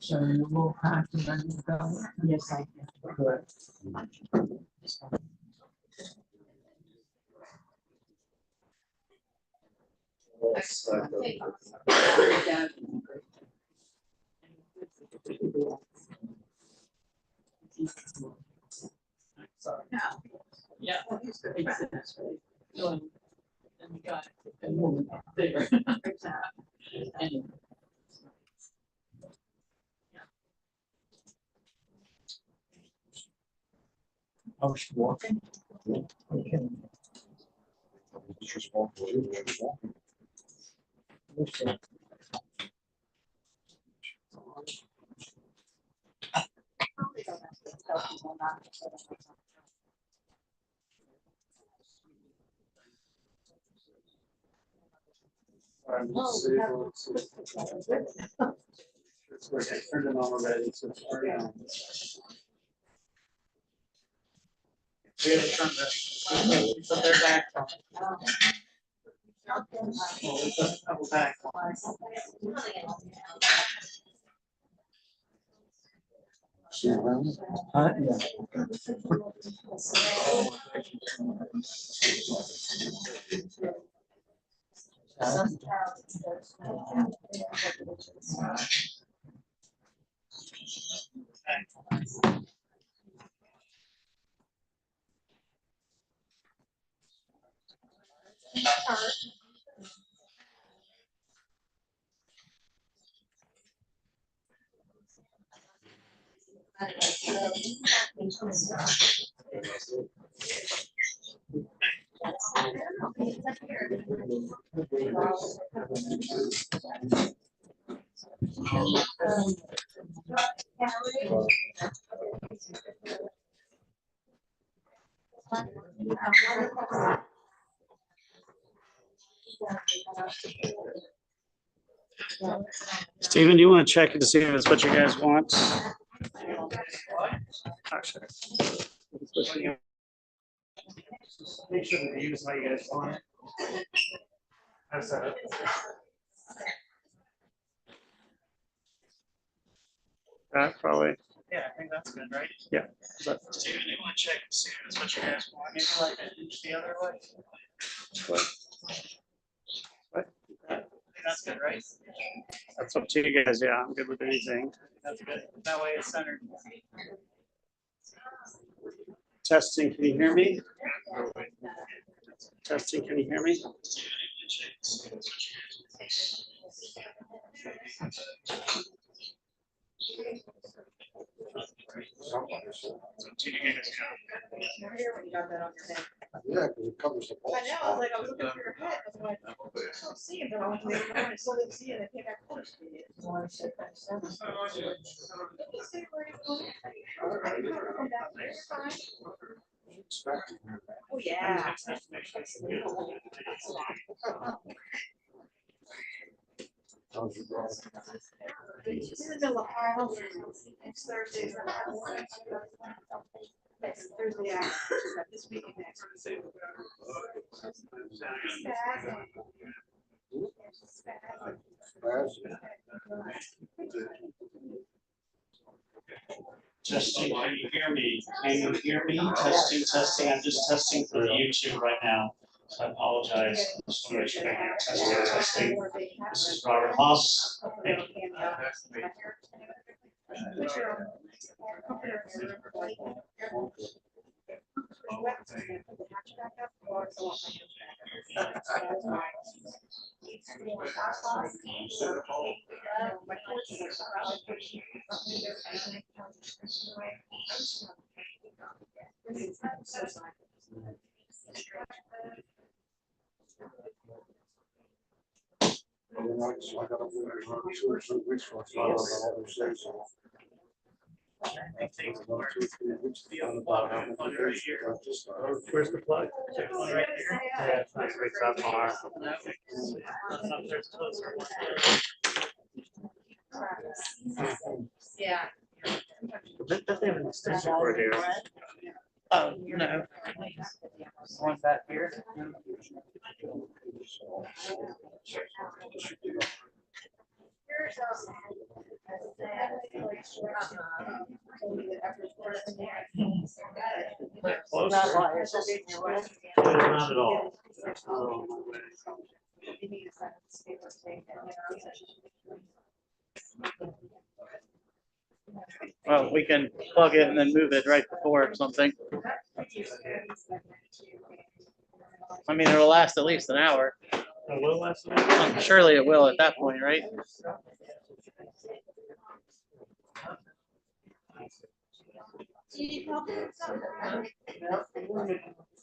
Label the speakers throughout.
Speaker 1: So you will pack and then you go.
Speaker 2: Yes, I can.
Speaker 1: Good.
Speaker 2: Yeah. And you got there. And
Speaker 1: I was walking. Okay.
Speaker 3: Just walk away, just walk.
Speaker 1: Turned it on already, so it's already on. We haven't turned that. So they're back on. Couple back on. Yeah.
Speaker 4: Steven, do you want to check it to see if it's what you guys want? Actually,
Speaker 1: Make sure the view is how you guys want it. How's that?
Speaker 4: probably.
Speaker 1: Yeah, I think that's good, right?
Speaker 4: Yeah.
Speaker 1: Steven, do you want to check to see if it's what you guys want? Maybe like an inch the other way.
Speaker 4: What?
Speaker 1: I think that's good, right?
Speaker 4: That's up to you guys. Yeah, I'm good with anything.
Speaker 1: That's good. That way it's centered.
Speaker 4: Testing, can you hear me? Testing, can you hear me?
Speaker 3: Yeah, because it covers the pulse.
Speaker 5: I know, I was like, I was looking for your head, I was like, I don't see him, but I went to the other one, I still didn't see it, I came back close to it. Oh, yeah. She's in the middle of Ohio, next Thursday. Next Thursday, yeah, this week and next.
Speaker 4: Testing, can you hear me? Can you hear me? Testing, testing. I'm just testing for YouTube right now. So I apologize. Just want to make sure I can testing, testing. This is Robert Haas. Thank you.
Speaker 1: Be on the bottom, one right here. Where's the plug? One right here.
Speaker 4: Yeah, it's nice. It's that far.
Speaker 5: Yeah.
Speaker 4: Does they have an extension cord here?
Speaker 1: Oh, no. One back here. Close. Not at all. Oh, no way.
Speaker 6: Well, we can plug it and then move it right before or something. I mean, it'll last at least an hour.
Speaker 1: A little less than that.
Speaker 6: Surely it will at that point, right?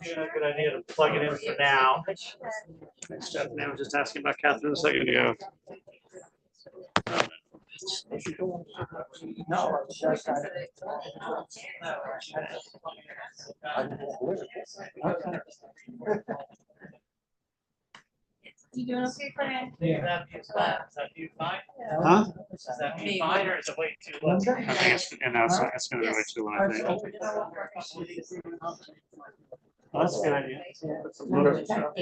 Speaker 1: Yeah, good idea to plug it in for now. Stephanie, I was just asking about Catherine a second ago.
Speaker 3: No, it's just
Speaker 5: You doing okay, Fran?
Speaker 6: Is that view fine?
Speaker 1: Huh?
Speaker 6: Is that view fine or is it way too low?
Speaker 1: I think it's, and that's, it's gonna be way too low, I think. Well, that's a good idea. Put some photos up.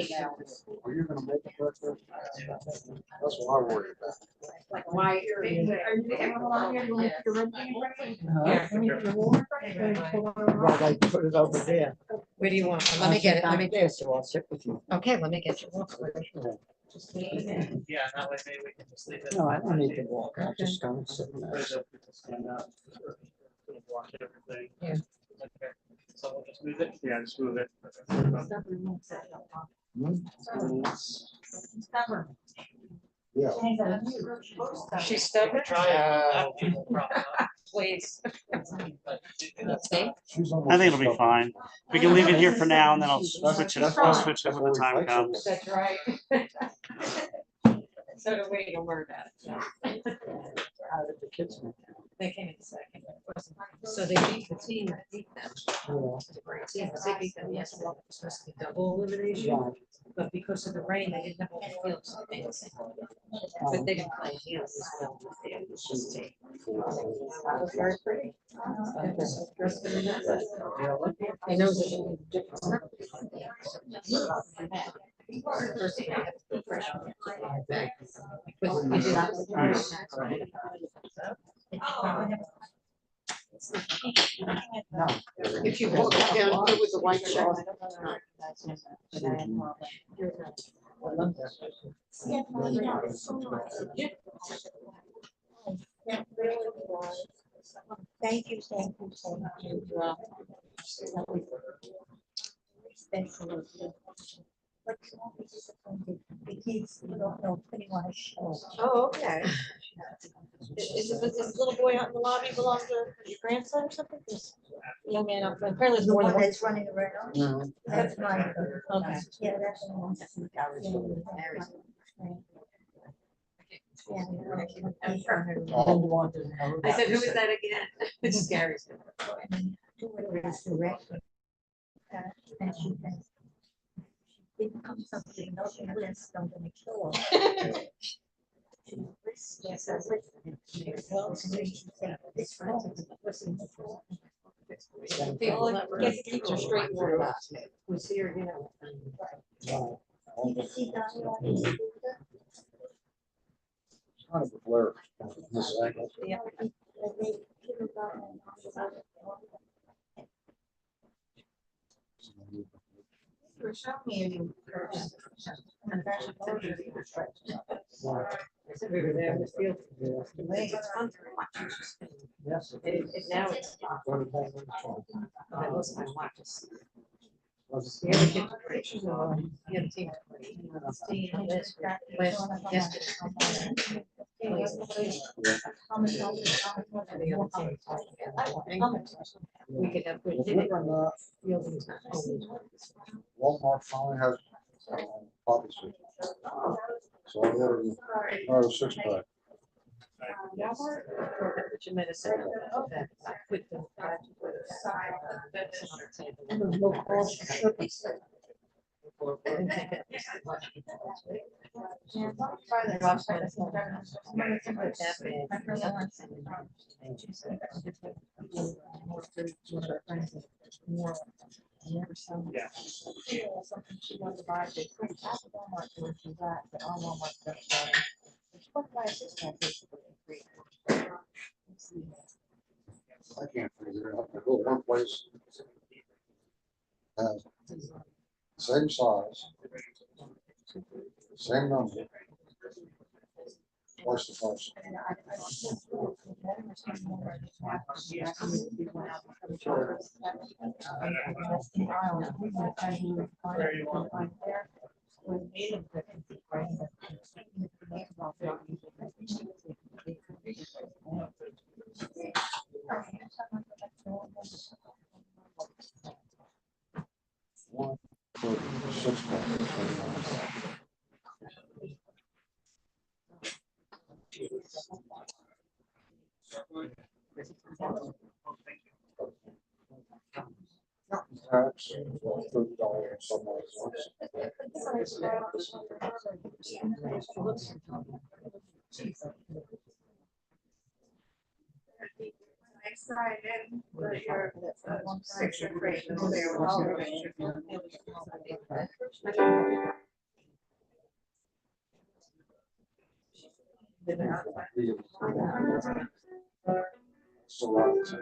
Speaker 3: Are you gonna make it breakfast? That's what I worry about.
Speaker 5: Like, why, are you, everyone along here, you want to put your red thing in front of you? Yeah. Let me put your water in front of you.
Speaker 7: Well, they put it over there.
Speaker 8: Where do you want? Let me get it. Let me,
Speaker 7: There, so I'll sit with you.
Speaker 8: okay, let me get you.
Speaker 6: Yeah, that way maybe we can just leave it.
Speaker 7: No, I don't need to walk. I'll just go and sit there.
Speaker 1: Stand up. Block everything.
Speaker 8: Yeah.
Speaker 6: Okay. So we'll just move it.
Speaker 1: Yeah, just move it.
Speaker 5: Stubborn.
Speaker 3: Yeah.
Speaker 8: She's stubborn.
Speaker 6: Try it.
Speaker 8: Please.
Speaker 6: See?
Speaker 3: She's
Speaker 1: I think it'll be fine. We can leave it here for now and then I'll switch it, I'll switch it when the time comes.
Speaker 8: That's right. So do we, don't worry about it.
Speaker 7: How did the kids make it?
Speaker 8: They came in second. So they beat the team that beat them.
Speaker 7: Yeah.
Speaker 8: The great team, because they beat them yesterday. It was supposed to be double elimination,
Speaker 7: Yeah.
Speaker 8: but because of the rain, they didn't have all the fields. So they made it simple. But they didn't play fields as well. It was just a- That was very pretty. I know that it different. First thing I had to do freshman. But we did not-
Speaker 7: No.
Speaker 8: If you walk down here with the white shirt.
Speaker 5: Thank you, thank you, thank you. But you won't be disappointed. The kids, you don't know, pretty much.
Speaker 8: Oh, okay. Is this little boy out in the lobby belong to your grandson or something? This young man, apparently there's
Speaker 5: The
Speaker 8: more
Speaker 5: one
Speaker 8: than one.
Speaker 5: that's running around,
Speaker 7: Mhm.
Speaker 5: that's mine.
Speaker 8: Okay.
Speaker 5: Yeah, that's the one.
Speaker 7: And you want to know
Speaker 8: I said, who is
Speaker 7: about
Speaker 8: that again? It's scary.
Speaker 5: And she says, didn't come something, no list, I'm gonna kill her. Yes, I listened. She said, this one, listen.
Speaker 8: People that get the teacher straight through. Was here, you know.
Speaker 5: Did you see Donnie on his scooter?
Speaker 3: It's kind of a blur. This angle.
Speaker 5: Yeah. And they give him about- Show me any first.
Speaker 8: I said we were there in the field. It's fun to watch.
Speaker 7: Yes.
Speaker 8: It now it's.
Speaker 7: What about the child?
Speaker 8: I lost my watches.
Speaker 7: Was
Speaker 8: The other kids were great. The other team was great. Yesterday. We could have.
Speaker 3: Believe it or not,
Speaker 8: Fielding's not always-
Speaker 3: Walmart finally has poppy seed. So I ordered another 6-pack.
Speaker 8: But you might have said that I quit the.
Speaker 7: And there's no cost for shipping.
Speaker 1: Yeah.
Speaker 5: Something she wanted to buy, they couldn't have Walmart where she's at, but on Walmart, that's why. It's what my assistant basically agreed.
Speaker 3: figure out, to go one place. Has same size. Same number. Twice the price. One for 6 pack. Tax, $30 somewhere else. So lots.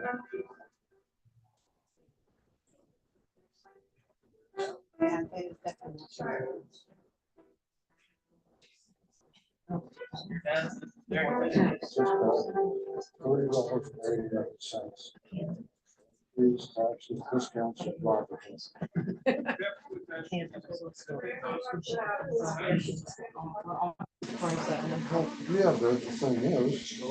Speaker 3: $30.89. Fees, taxes, discounts, and drivers. Yeah, but the thing is.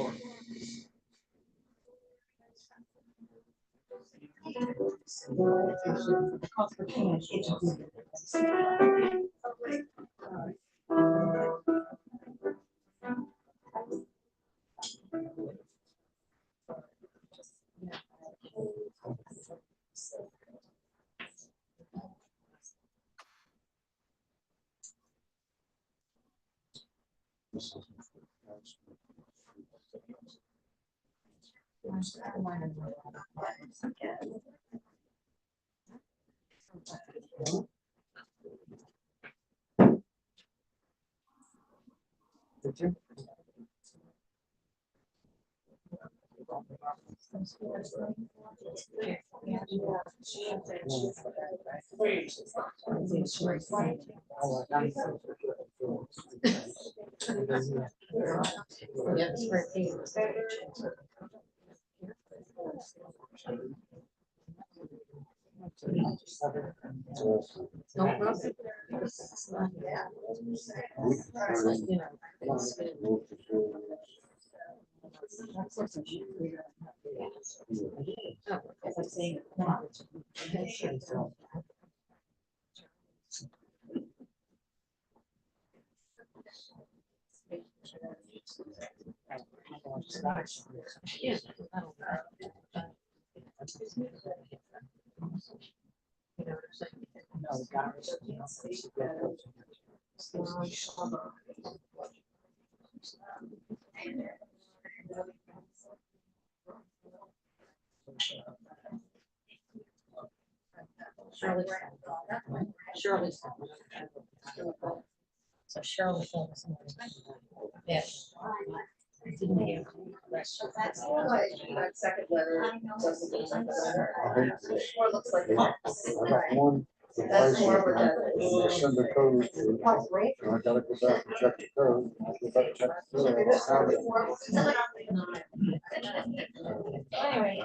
Speaker 8: Shirley's. So Shirley told us. Yes.
Speaker 9: That second letter doesn't look like the letter.
Speaker 3: I hate this.
Speaker 9: Or looks like.
Speaker 3: I got one. The
Speaker 9: That's
Speaker 3: price
Speaker 9: more
Speaker 3: is,
Speaker 9: redundant.
Speaker 3: and they send the code to, and I gotta go back and check the code. I go back and check the code. I don't have it.
Speaker 8: Anyway.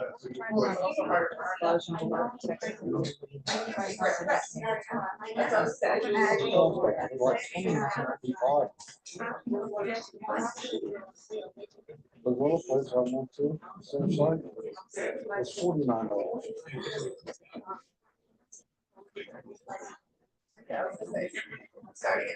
Speaker 3: The little place I went to, same site, was $49.
Speaker 9: Sorry.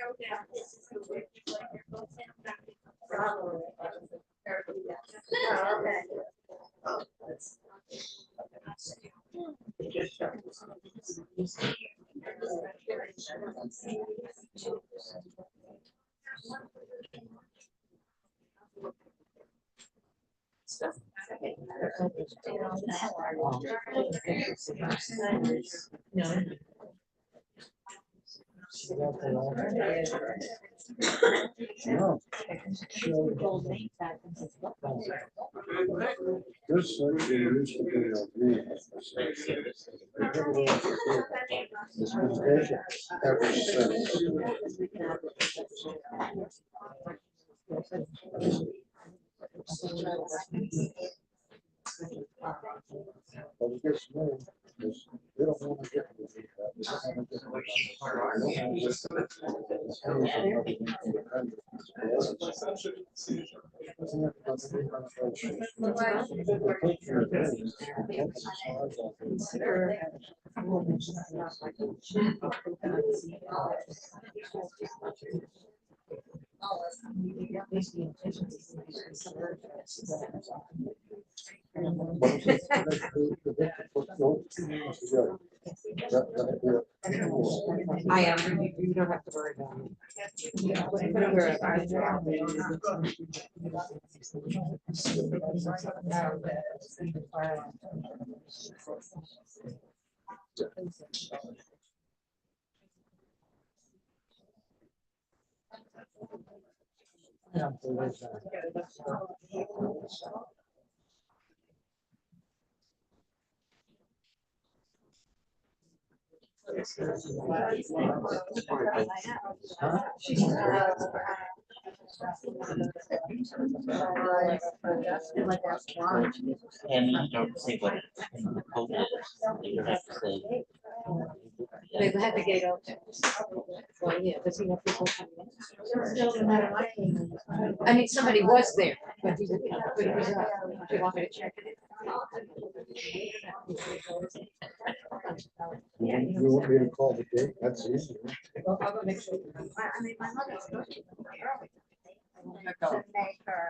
Speaker 3: No,
Speaker 5: Gold name tag and says, "Look,
Speaker 3: this section used to be a green. Dispensation ever since. But it gets me, because they don't want to get rid of that. They don't want to get rid of
Speaker 8: I am, you don't have to worry about
Speaker 10: And you don't say what the code is, you have to say.
Speaker 8: They had the gate open. Well, yeah, does he have people coming in? I mean, somebody was there, but he was up. Do you want me to check it?
Speaker 3: You want me to call the gate? That's easy.
Speaker 5: I mean, my mother's supposed to be early. To make her.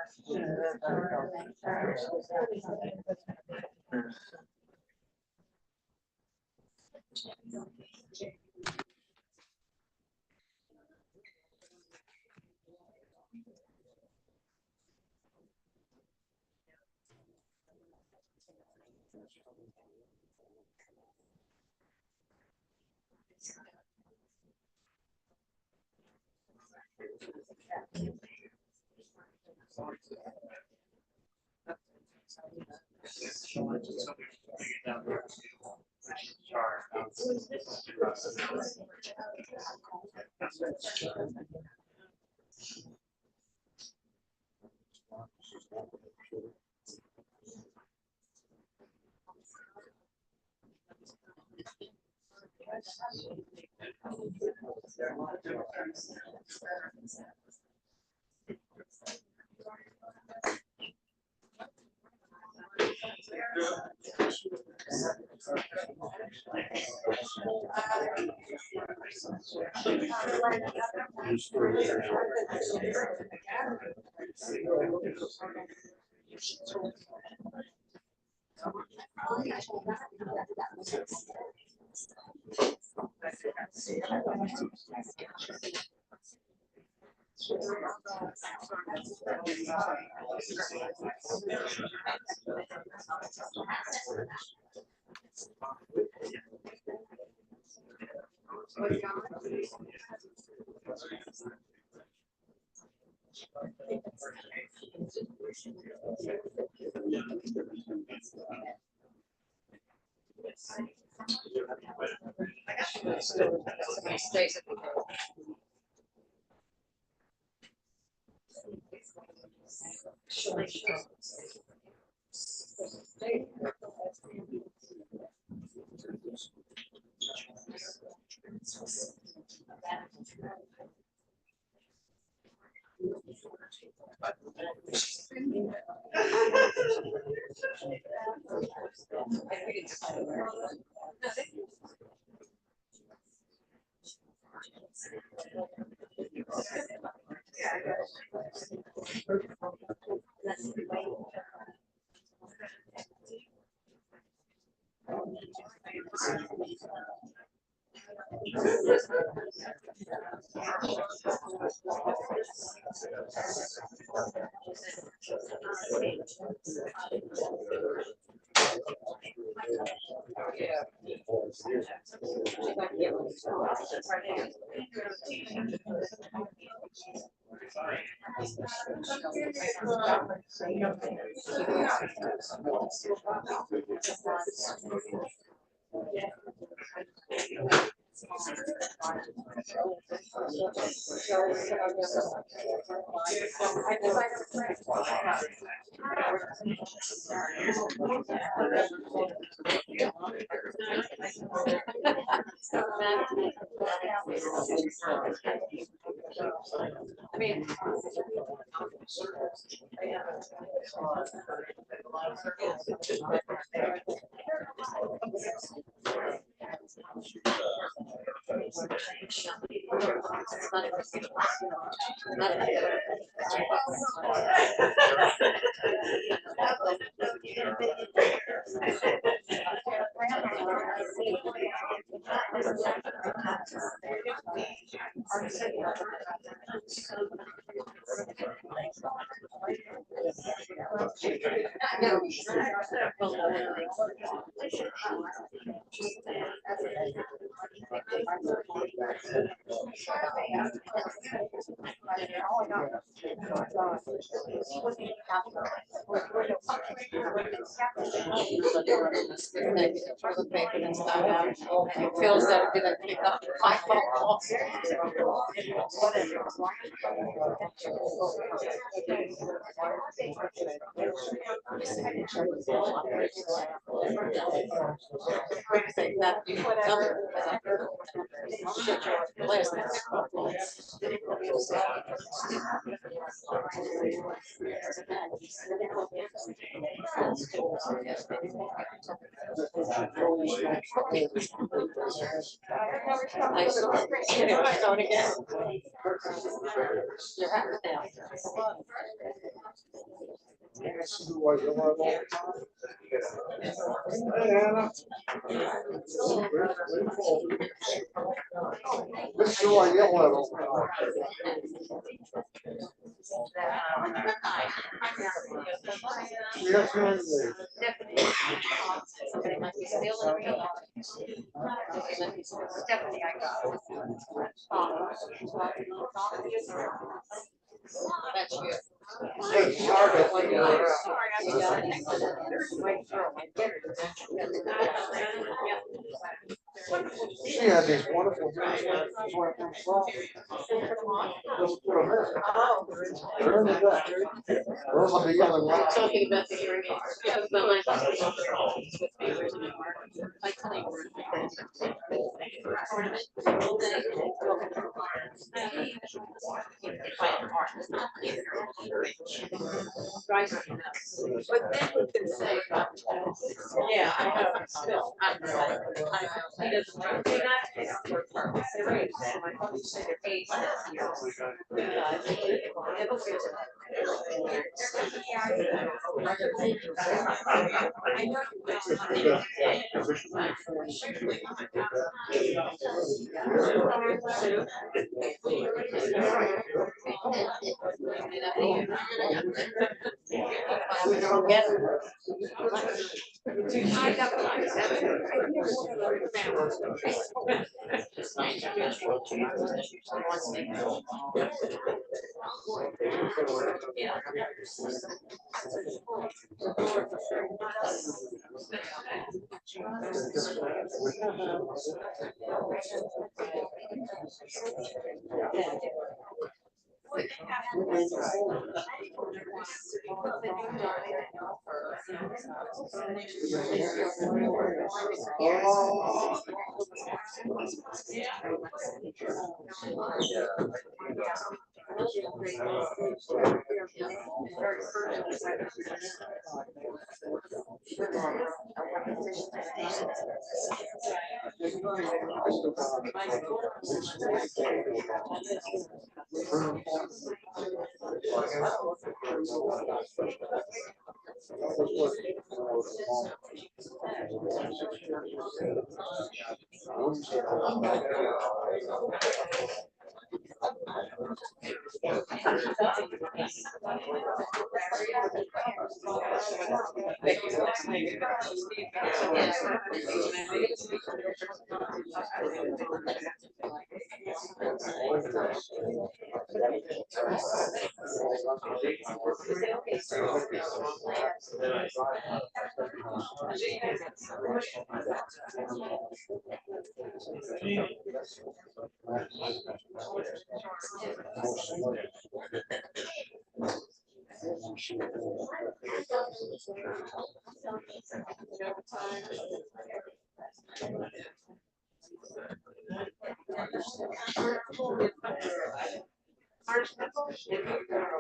Speaker 8: Somebody stays at the door. I mean. It feels that it didn't pick up my phone. Somebody might be stealing me. Stephanie, I got. That's you.
Speaker 3: She had these wonderful. They're in the back. Those are the yellow ones.
Speaker 8: Talking about the hearing aids. Yeah, but my husband with me originally. I tell you. But then we can say, yeah, I know, still, I'm right. He doesn't.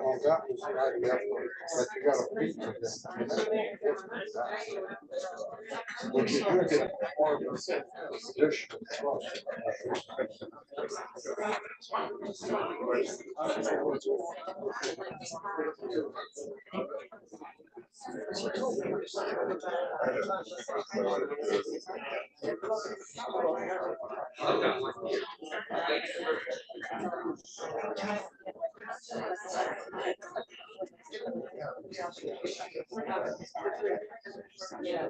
Speaker 3: Well, that was right, yeah, but you got a feature this. When you do get more of a tradition. Yeah,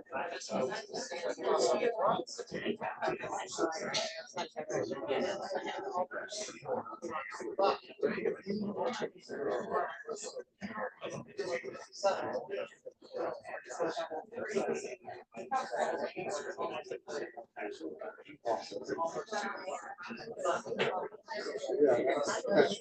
Speaker 3: that's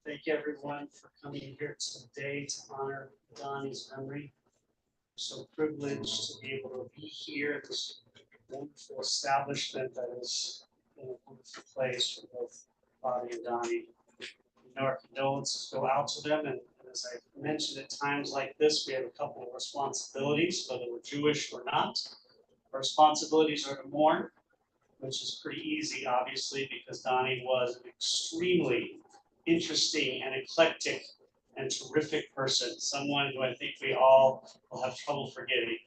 Speaker 4: Thank you, everyone, for coming here today to honor Donnie's memory. So privileged to be able to be here at this wonderful establishment that is in a wonderful place for both Bobby and Donnie. Our condolences go out to them, and as I mentioned, at times like this, we have a couple of responsibilities, whether we're Jewish or not. Our responsibilities are to mourn, which is pretty easy, obviously, because Donnie was an extremely interesting and eclectic and terrific person, someone who I think we all will have trouble forgetting.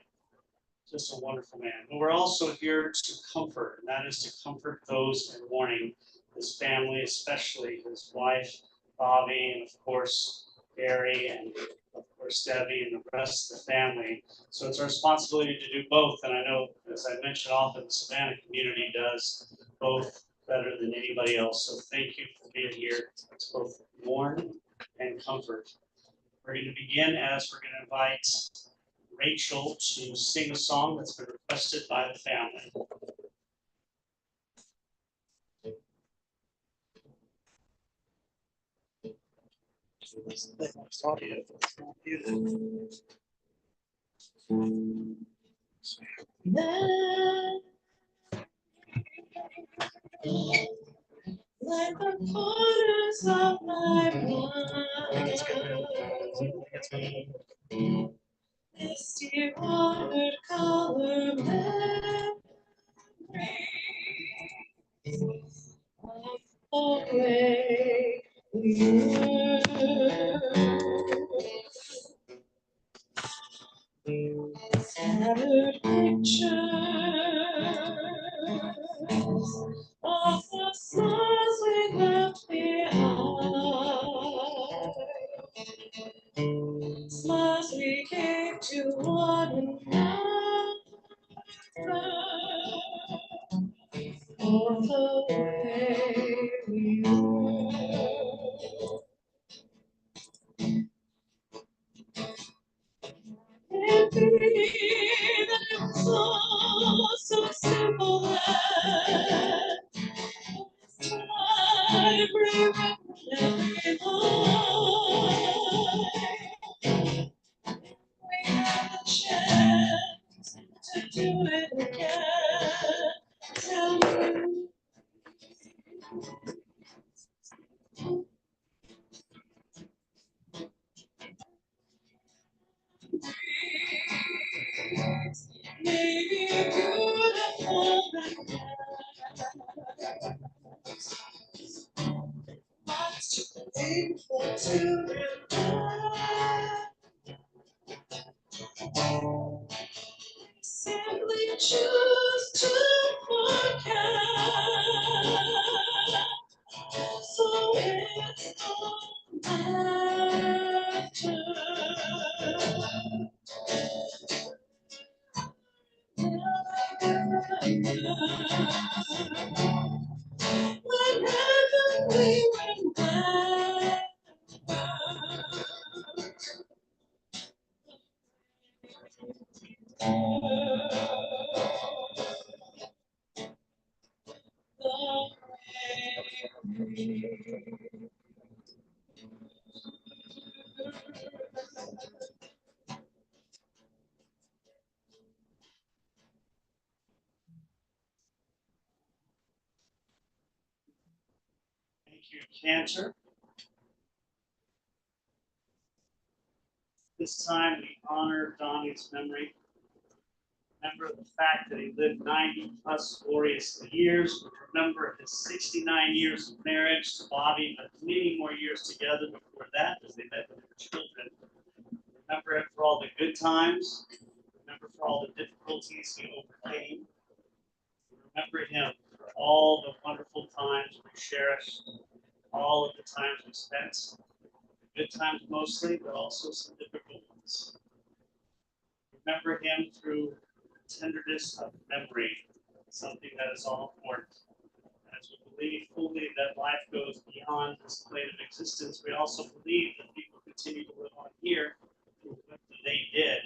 Speaker 4: Just a wonderful man. But we're also here to comfort, and that is to comfort those in mourning, his family, especially his wife, Bobby, and of course, Barry, and of course, Debbie, and the rest of the family. So it's our responsibility to do both, and I know, as I mentioned often, the Savannah community does both better than anybody else. So thank you for being here to both mourn and comfort. We're going to begin as we're going to invite Rachel to sing a song that's been requested by the family.
Speaker 2: Like the corners of my mind, this dear watercolor memory of the way we were. Scattered pictures of the stars we left behind, smiles we gave to one another, of the way we were. It be that it was all so simple that I remember every line. We had the chance to do it again. Tell me. Maybe you could have hold that much too painful to remember. Simply choose to forget. So it's all
Speaker 4: Thank you, Cantor. This time we honor Donnie's memory. Remember the fact that he lived 90 plus glorious years. Remember his 69 years of marriage to Bobby, but many more years together before that as they met with their children. Remember him for all the good times. Remember for all the difficulties he overcame. Remember him for all the wonderful times we cherished, all of the times we spent. Good times mostly, but also some difficult ones. Remember him through tenderness of memory, something that is all important. As we believe fully that life goes beyond this plane of existence, we also believe that people continue to live on here through what they did.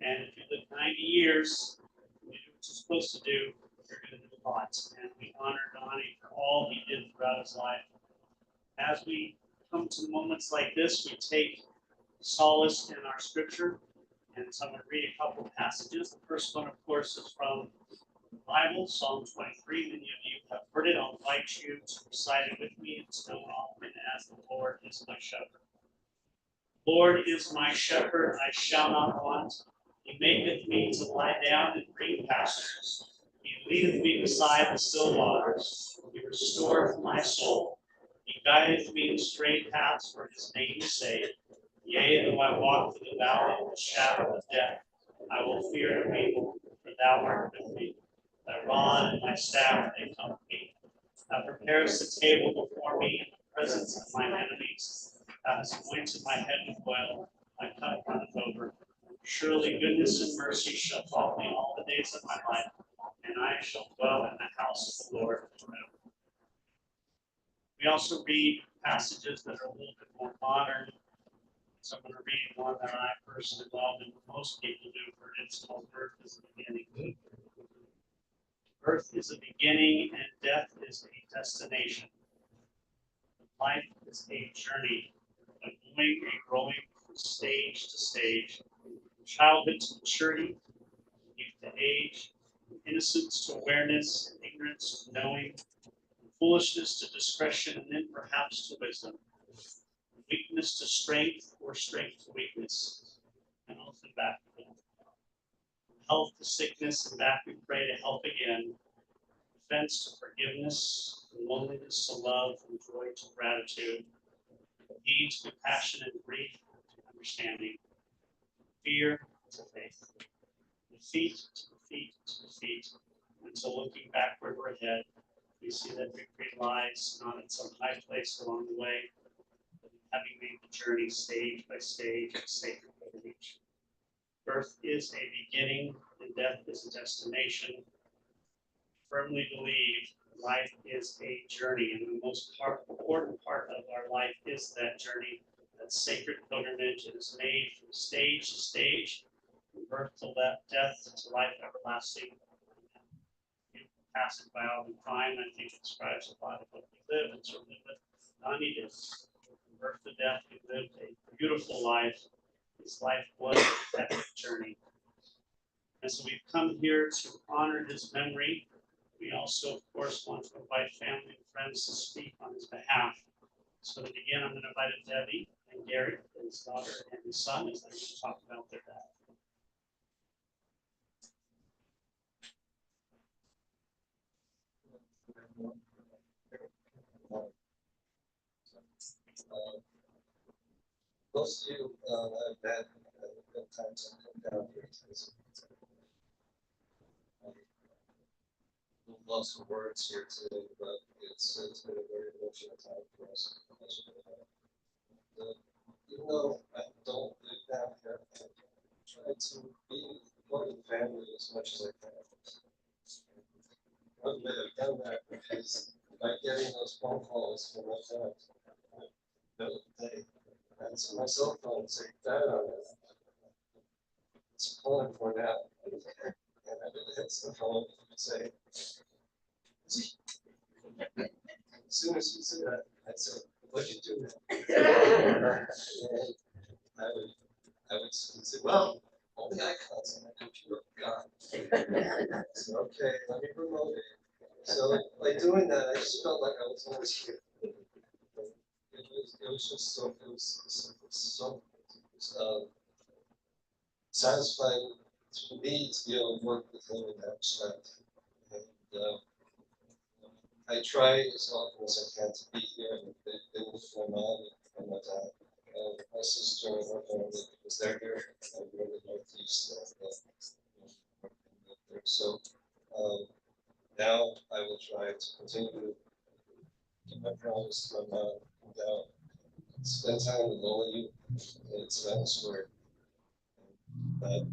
Speaker 4: And if you live 90 years, you do what you're supposed to do, you're going to do a lot. And we honor Donnie for all he did throughout his life. As we come to moments like this, we take solace in our scripture. And so I'm going to read a couple of passages. The first one, of course, is from the Bible, Psalm 23. Many of you have heard it. I'll invite you to recite it with me in stone offering as the Lord is my shepherd. Lord is my shepherd, I shall not want. He maketh me to lie down in green pastures. He leadeth me beside the still waters. He restoreth my soul. He guideth me in straight paths for his name's sake. Yea, though I walk through the valley of the shadow of death, I will fear no evil, for thou art with me. Thy rod and thy staff, they comfort me. Thou preparest a table before me in the presence of mine enemies. Thou hast anointed my head with oil, my cup runneth over. Surely goodness and mercy shall follow me all the days of my life, and I shall dwell in the house of the Lord forever. We also read passages that are a little bit more modern. So I'm going to read one that I personally love and most people do, for it's called Birth is a Beginning. Birth is a beginning and death is a destination. Life is a journey, a going and growing from stage to stage, childhood to maturity, youth to age, innocence to awareness, and ignorance to knowing, foolishness to discretion, and then perhaps to wisdom. Weakness to strength or strength to weakness, and also back again. Health to sickness, and back we pray to health again. Offense to forgiveness, and loneliness to love, and joy to gratitude. Pain to compassion, and grief to understanding. Fear to faith. Defeat to defeat to defeat. Until looking backward or ahead, we see that victory lies not in some high place along the way, having made the journey stage by stage, sacred pilgrimage. Birth is a beginning and death is a destination. Firmly believe life is a journey, and the most important part of our life is that journey, that sacred pilgrimage. It is made from stage to stage, from birth to death to life everlasting. Passage by Alvin Klein, I think it describes a lot of what we live, and certainly what Donnie did. From birth to death, he lived a beautiful life. His life was an epic journey. And so we've come here to honor his memory. We also, of course, want to invite family and friends to speak on his behalf. So to begin, I'm going to invite Debbie and Gary, his daughter and his son, as they talk about their dad.
Speaker 3: Most of you have had good times and come down here to visit. Lost some words here today, but it's been a very emotional time for us. Even though I don't live down here, I try to be part of the family as much as I can. One way I've done that is by getting those phone calls from my friends. They answer my cell phone and say, Dad, it's calling for now. And I didn't answer the phone and say, as soon as you say that, I said, what'd you do? And I would say, well, all the icons on my computer are gone. So, okay, let me promote it. So by doing that, I just felt like I was always here. It was just so, it was so satisfying to me to be able to work with him in that respect. And I try as often as I can to be here and been with my mom and my dad. My sister and her family, because they're here, and we're in the Northeast. So now I will try to continue to keep my promise to my mom and dad, spend time with all of you in Savannah Square. That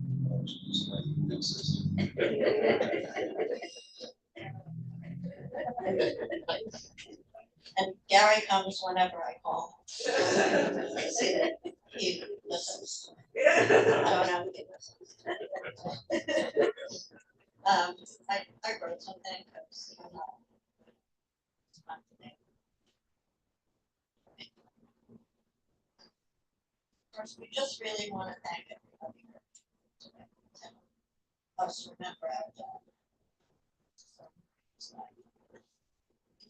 Speaker 3: is my big sister.
Speaker 5: And Gary comes whenever I call. See that he listens. I don't know if he listens. I wrote something because I'm not. First, we just really want to thank everybody for today. And us remember our dad. So it's like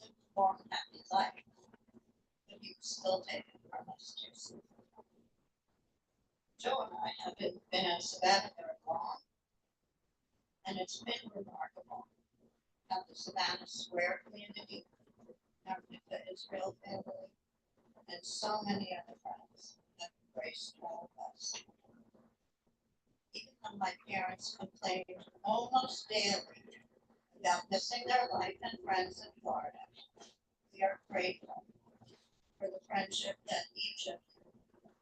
Speaker 5: a more happy life. But you still take it from us too. Joe and I haven't been in Savannah very long, and it's been remarkable how the Savannah Square community, our Mickve Israel family, and so many other friends have embraced all of us. Even though my parents complained almost daily about missing their life and friends in Florida, we are grateful for the friendship that each of you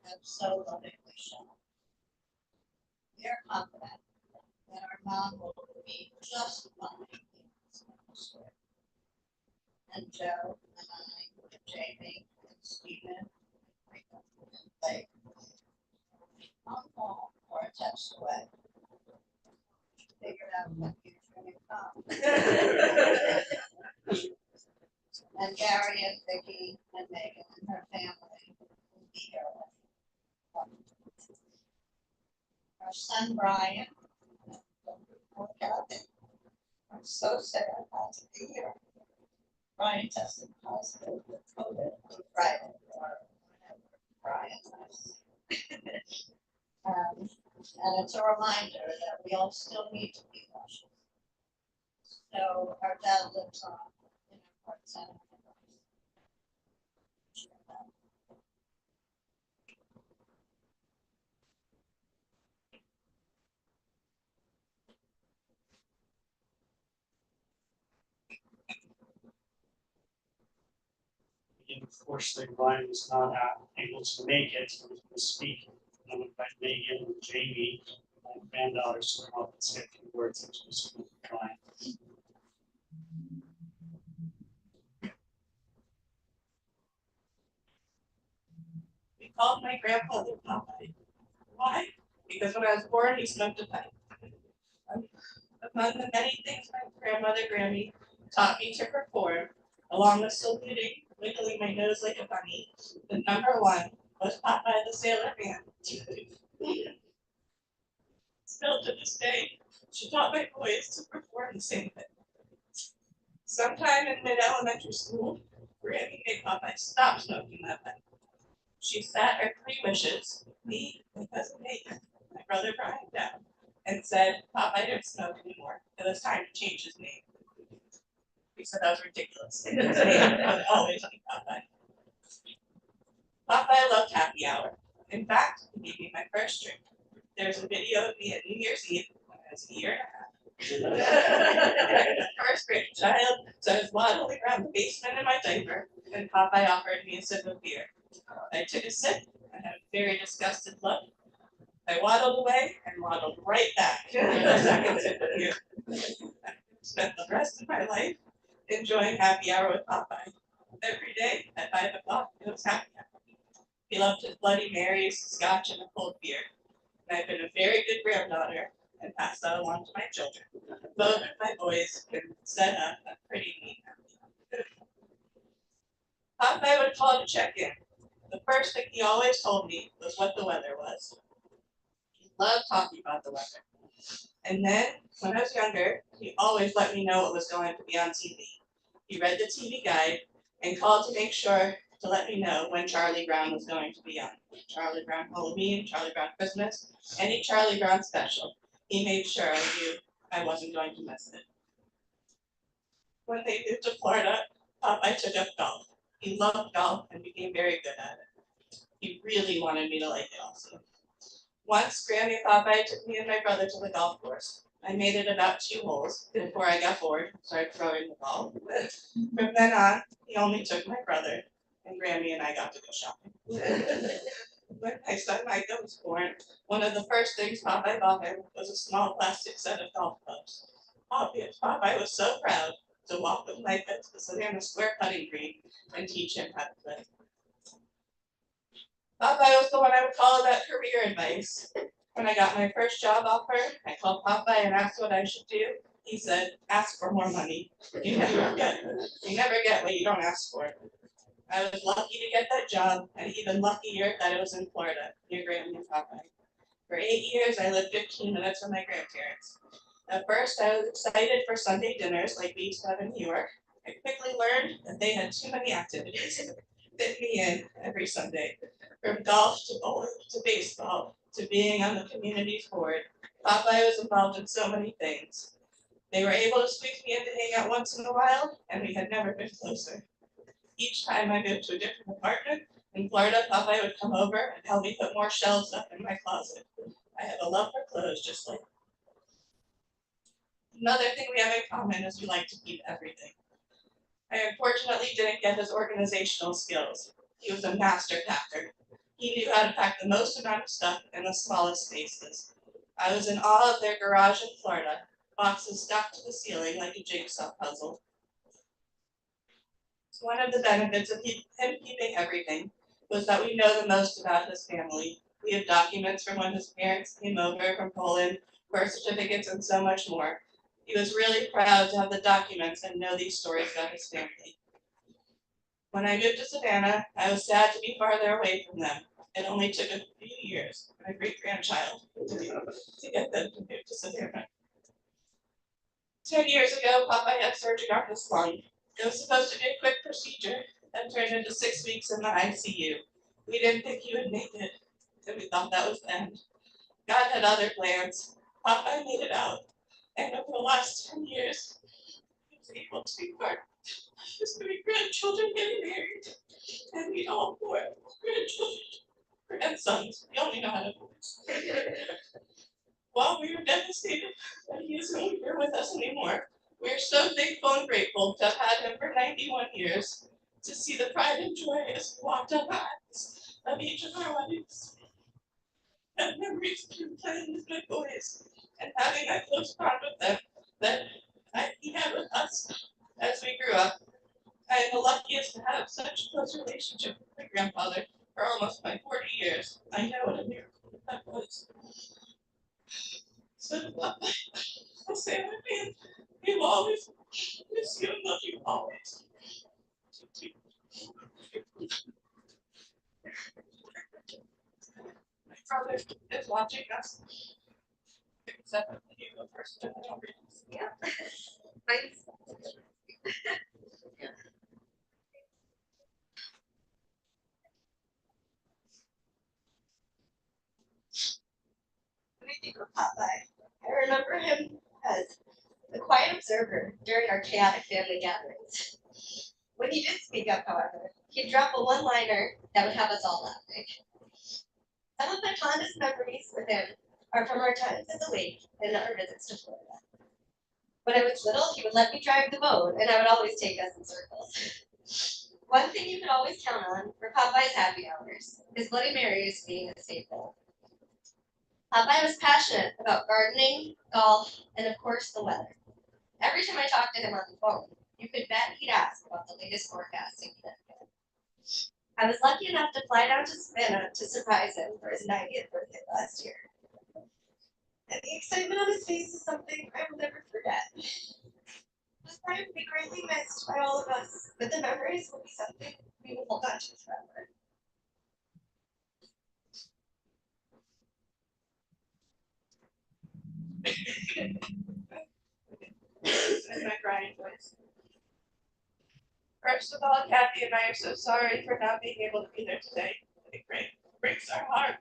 Speaker 5: have so lovingly shown. We are confident that our mom will be just fine in Savannah Square. And Joe and I, and Jamie, and Stephen, and Blake, on call or a text away. Figured out what you're going to come. And Gary and Vicki and Megan and her family will be here. Our son Brian, poor Kathy, I'm so sad not to be here. Brian tested positive with COVID on Friday, or whatever Brian was. And it's a reminder that we all still need to be cautious. So our dad lives on in our hearts and our minds.
Speaker 4: And unfortunately, Ryan was not able to make it, so he was going to speak. I would invite Megan and Jamie, my granddaughters, to come up and say a few words into the school for Ryan.
Speaker 2: We called my grandfather Popeye. Why? Because when I was born, he smoked a pipe. Among the many things my grandmother Grammy taught me to perform, along with saluting, wiggling my nose like a bunny, the number one was Popeye the Sailor Man. Still to this day, she taught my boys to perform the same thing. Sometime in mid-elementary school, Granny made Popeye stop smoking that pipe. She sat her 3 wishes, me, my cousin Nathan, my brother Brian down, and said Popeye didn't smoke anymore. It was time to change his name. We said that was ridiculous. His name would always be Popeye. Popeye loved happy hour. In fact, he gave me my first drink. There's a video of me at New Year's Eve when I was a year and a half. I was a first grade child, so I was waddling around the basement in my diaper, and Popeye offered me a sip of beer. I took a sip, I had a very disgusted look. I waddled away and waddled right back to the second sip of beer. I spent the rest of my life enjoying happy hour with Popeye. Every day at 5 o'clock, it was happy hour. He loved his Bloody Marys, scotch, and a cold beer. And I've been a very good granddaughter and pass that along to my children. Both of my boys can set up a pretty neat house. Popeye would call to check in. The first thing he always told me was what the weather was. He loved talking about the weather. And then, when I was younger, he always let me know what was going to be on TV. He read the TV guide and called to make sure to let me know when Charlie Brown was going to be on. Charlie Brown Halloween, Charlie Brown Christmas, any Charlie Brown special. He made sure I knew I wasn't going to miss it. When they moved to Florida, Popeye took up golf. He loved golf and became very good at it. He really wanted me to like it also. Once, Granny Popeye took me and my brother to the golf course. I made it about 2 holes before I got bored and started throwing the ball. From then on, he only took my brother, and Grammy and I got to go shopping. When my son Micah was born, one of the first things Popeye bought him was a small plastic set of golf clubs. Popeye was so proud to walk with Micah to the Savannah Square putting green and teach him how to play. Popeye was the one I would call about career advice. When I got my first job offer, I called Popeye and asked what I should do. He said, ask for more money. You never get what you don't ask for. I was lucky to get that job, and even luckier that it was in Florida, near Granny and Popeye. For 8 years, I lived 15 minutes from my grandparents. At first, I was excited for Sunday dinners like we used to have in New York. I quickly learned that they had too many activities to fit me in every Sunday. From golf to bowling to baseball to being on the community's board, Popeye was involved in so many things. They were able to squeeze me in to hang out once in a while, and we had never been closer. Each time I moved to a different apartment in Florida, Popeye would come over and help me put more shelves up in my closet. I have a love for clothes just like. Another thing we have in common is we like to keep everything. I unfortunately didn't get his organizational skills. He was a master packer. He knew how to pack the most amount of stuff in the smallest spaces. I was in awe of their garage in Florida, boxes stuck to the ceiling like a jigsaw puzzle. One of the benefits of him keeping everything was that we know the most about his family. We have documents from when his parents came over from Poland, birth certificates, and so much more. He was really proud to have the documents and know these stories about his family. When I moved to Savannah, I was sad to be farther away from them. It only took a few years for my great-grandchild to get them to move to Savannah. 10 years ago, Popeye had surgery on his lung. It was supposed to be a quick procedure that turned into 6 weeks in the ICU. We didn't think he would make it, and we thought that was the end. God had other plans. Popeye made it out, and over the last 10 years, he was able to be part of his 3 grandchildren getting married, and we all 4 grandsons. We only know how to boys. While we were devastated that he is no longer with us anymore, we are so thankful and grateful to have had him for 91 years, to see the pride and joy as we walked on the aisles of each of our weddings, and memories of him playing with my boys and having that close bond with them that he had with us as we grew up. I am the luckiest to have such a close relationship with my grandfather for almost my 40 years. I know what a miracle that was. So, I'll say my man, we will always miss you and love you always. My brother is watching us. Except for you, the person I don't read.
Speaker 9: Yeah. Thanks. When I think of Popeye, I remember him as the quiet observer during our chaotic family gatherings. When he did speak up, however, he'd drop a one-liner that would have us all laughing. Some of my fondest memories with him are from our times at the lake and our visits to Florida. When I was little, he would let me drive the boat, and I would always take us in circles. One thing you could always count on for Popeye's happy hours is Bloody Marys being a staple. Popeye was passionate about gardening, golf, and of course the weather. Every time I talked to him on the phone, you could bet he'd ask about the latest forecast in Connecticut. I was lucky enough to fly down to Savannah to surprise him for his 90th birthday last year. And the excitement on his face is something I will never forget. This time will be greatly missed by all of us, but the memories will be something we will hold on to forever.
Speaker 2: And my crying voice. First of all, Kathy and I are so sorry for not being able to be there today. It breaks our heart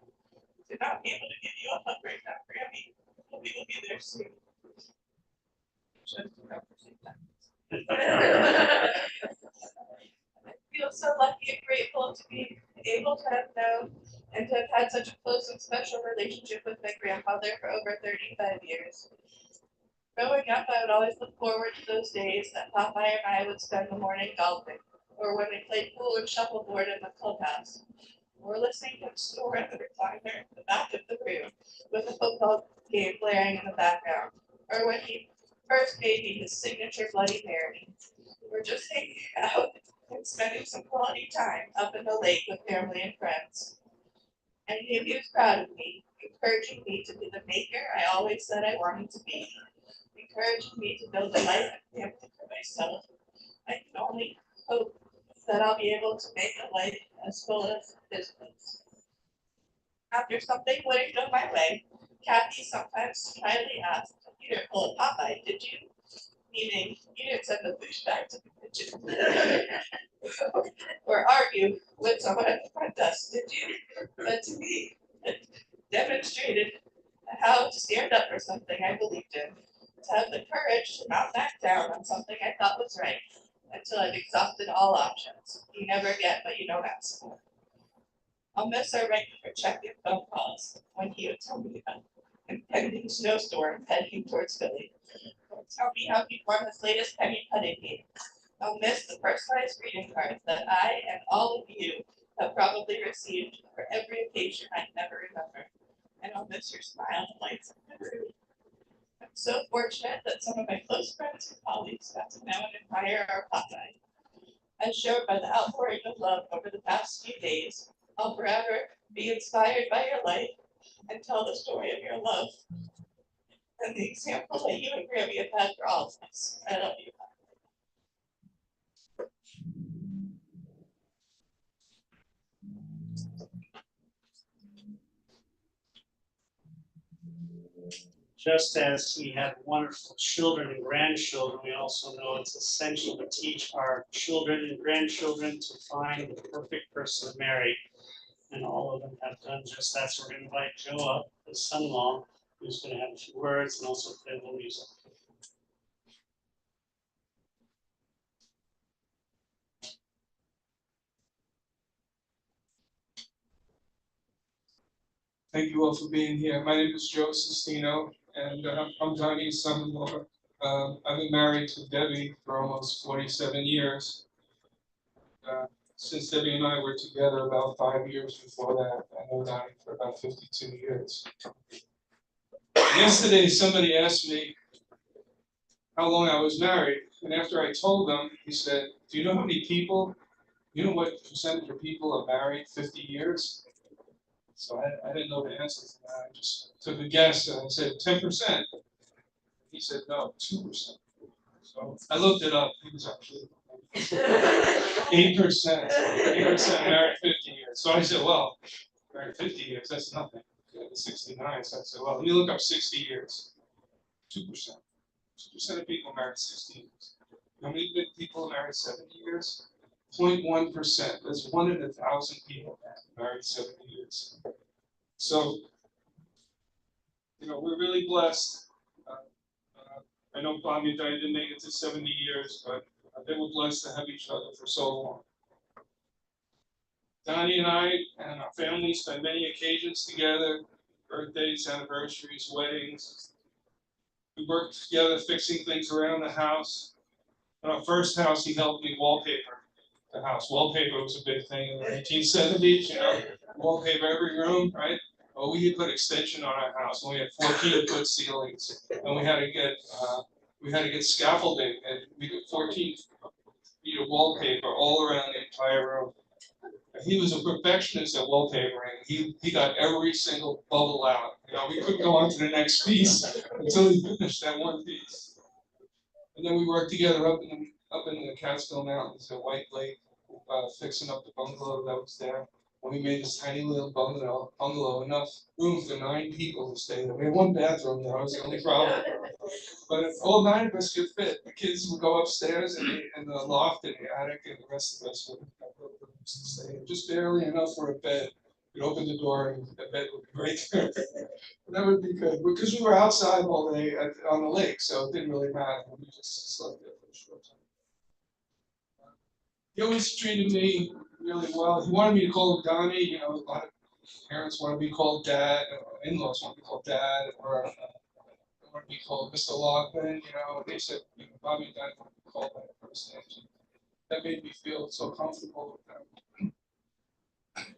Speaker 2: to not be able to give you a hug right now, Grammy. But we will be there soon. Just about the same time. I feel so lucky and grateful to be able to have known and to have had such a close and special relationship with my grandfather for over 35 years. Growing up, I would always look forward to those days that Popeye and I would spend the morning golfing, or when we played pool and shuffleboard in the clubhouse, or listening to the store at the recliner in the back of the room with a football game blaring in the background, or when he first made me his signature Bloody Mary, or just hanging out and spending some quality time up in the lake with family and friends. And he was proud of me, encouraging me to be the maker I always said I wanted to be, encouraging me to build a life and family for myself. I can only hope that I'll be able to make a life as full as his was. After something wouldn't go my way, Kathy sometimes shyly asked, "You didn't pull a Popeye, did you?" Meaning, you didn't send the fish back to the kitchen. Or argue with someone at the front desk, did you? But to me, it demonstrated how to stand up for something I believed in, to have the courage to not back down on something I thought was right until I've exhausted all options. You never get what you don't ask for. I'll miss our regular check-in phone calls when he would tell me about impending snowstorm heading towards Philly. Or tell me how he won his latest penny putting game. I'll miss the personalized greeting cards that I and all of you have probably received for every occasion I never remember. And I'll miss your smile and lights in the room. I'm so fortunate that some of my close friends and colleagues got to know and admire our Popeye. As shown by the outpouring of love over the past few days, I'll forever be inspired by your life and tell the story of your love and the example that you and Grammy have had for all of us. I love you.
Speaker 4: Just as he had wonderful children and grandchildren, we also know it's essential to teach our children and grandchildren to find the perfect person to marry. And all of them have done just that. So we're going to invite Joe up, his son-in-law, who's going to have a few words and also play a little music.
Speaker 11: Thank you all for being here. My name is Joe Sestino, and I'm Johnny's son-in-law. I've been married to Debbie for almost 47 years. Since Debbie and I were together about 5 years before that, I know Donnie for about 52 years. Yesterday, somebody asked me how long I was married, and after I told them, he said, "Do you know how many people, you know what percentage of people are married 50 years?" So I didn't know the answer to that. I just took a guess and I said 10%. He said, no, 2%. So I looked it up. He was actually 8%. 8% married 50 years. So I said, well, married 50 years, that's nothing. 69. So I said, well, let me look up 60 years. 2%. 2% of people married 60 years. How many people married 70 years? 0.1%. That's 1 in 1,000 people married 70 years. So, you know, we're really blessed. I know Bobby and Diane didn't make it to 70 years, but they were blessed to have each other for so long. Donnie and I and our family spent many occasions together, birthdays, anniversaries, weddings. We worked together fixing things around the house. In our first house, he helped me wallpaper the house. Wallpaper was a big thing in the 1970s, you know, wallpaper every room, right? Well, we had put extension on our house, and we had 14-foot ceilings, and we had to get scaffolding, and we did 14 feet of wallpaper all around the entire room. And he was a perfectionist at wallpapering. He got every single bubble out. You know, we couldn't go on to the next piece until he finished that one piece. And then we worked together up in the Catskill Mountains at White Lake, fixing up the bungalow that was there. And we made this tiny little bungalow, enough room for 9 people to stay there. We had 1 bathroom there, that was the only problem. But all 9 of us could fit. The kids would go upstairs in the loft in the attic, and the rest of us would have rooms to stay in. Just barely enough for a bed. You'd open the door and the bed would be right there. That would be good, because we were outside all day on the lake, so it didn't really matter. We just slept there for a short time. He always treated me really well. He wanted me to call him Donnie. You know, a lot of parents want to be called Dad, or in-laws want to be called Dad, or want to be called Mr. Loughlin. You know, they said, you know, Bobby and Dad want to be called by their first names. That made me feel so comfortable with them.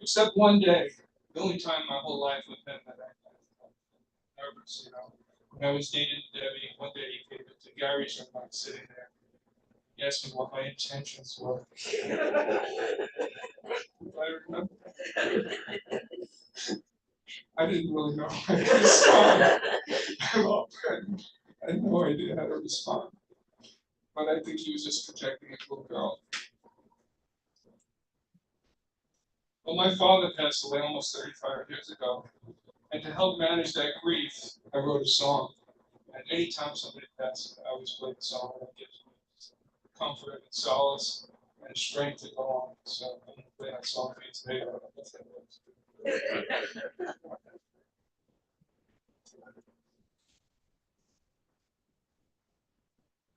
Speaker 11: Except one day, the only time in my whole life with him that I was nervous, you know. When I was dating Debbie, one day he came into Gary's room, I was sitting there. He asked me what my intentions were. I remember. I didn't really know how to respond. I had no idea how to respond. But I think he was just protecting his little girl. Well, my father passed away almost 35 years ago. And to help manage that grief, I wrote a song. And anytime somebody passes, I always play the song. That gives me comfort and solace and strength to go on. So I'm going to play that song for you today. I don't know if that works.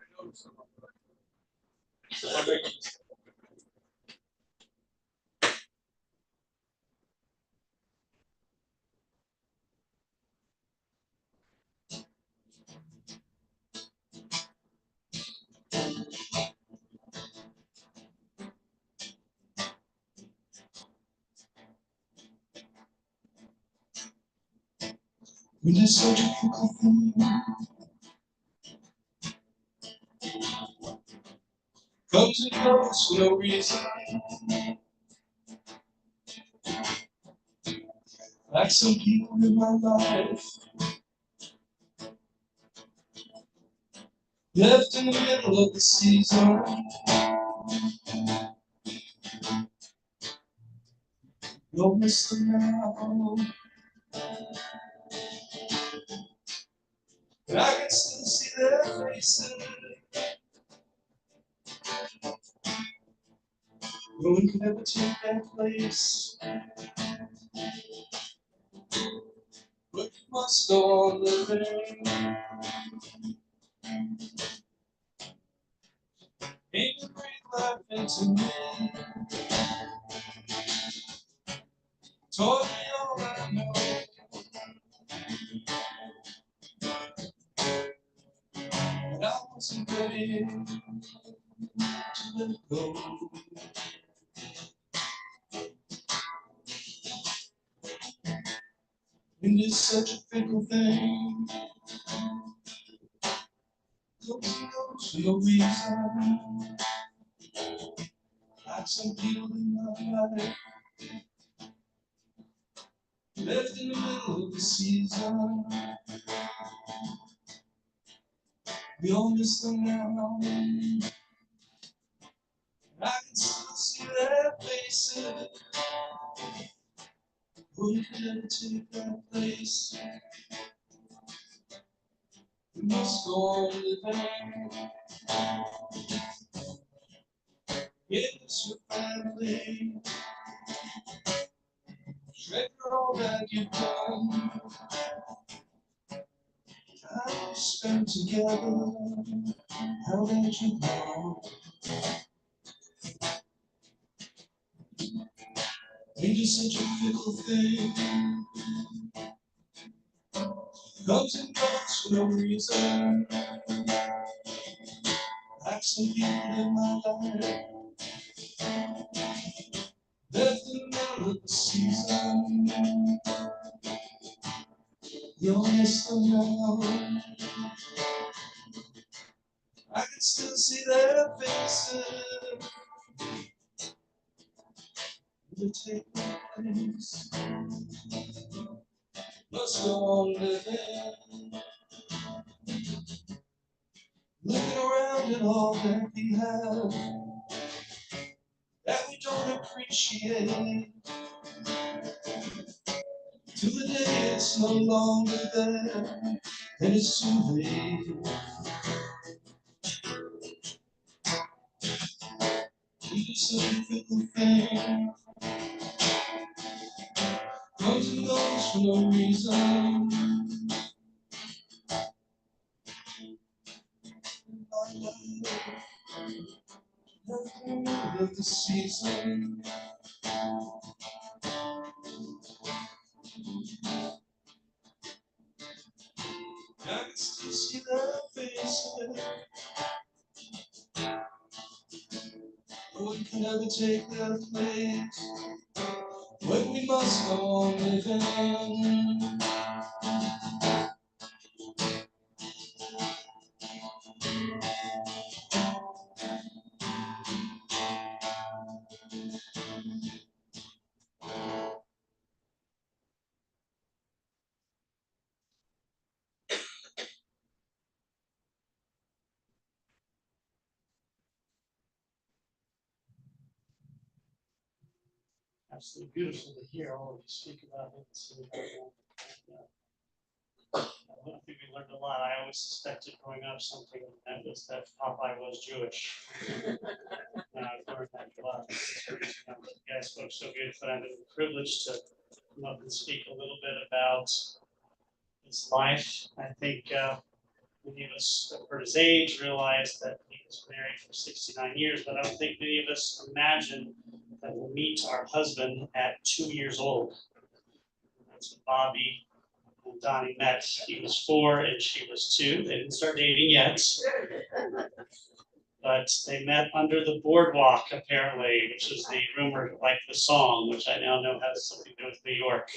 Speaker 11: I know someone. So I'll make a mistake. When there's so difficult thing comes and goes for no reason, like some people in my life, left in the middle of the season. Don't miss them now, but I can still see their faces. No one can ever take their place, but you must go on living. Ain't to breathe life into me. Told me all I know, but I wasn't ready to let go. And it's such a fickle thing, comes and goes for no reason. Like some people in my life, left in the middle of the season. We all miss them now. I can still see their faces. Who could ever take that place? We must go on living. Get this your family. Treasure all that you've done. Time spent together. How that you know? Age is such a fickle thing. Comes and goes for no reason. Like some people in my life, left in the middle of the season. You'll miss them now. I can still see their faces. Will take my place? Must go on living. Look at
Speaker 3: around at all that we have that we don't appreciate. Till the day it's no longer there, and it's too late. We do some fickle thing, comes and goes for no reason. Nothing of the season. I can still see their faces, but we can never take their place when we must go on living.
Speaker 4: Absolutely beautiful to hear all of you speak about it. I think we learned a lot. I always suspected growing up something that was that Popeye was Jewish. I've learned that a lot. You guys spoke so beautifully. I've been privileged to come up and speak a little bit about his life. I think many of us that were his age realized that he was married for 69 years, but I don't think many of us imagine that we'll meet our husband at 2 years old. That's when Bobby and Donnie met. He was 4 and she was 2. They didn't start dating yet, but they met under the boardwalk, apparently, which is the rumor, like the song, which I now know has something to do with New York.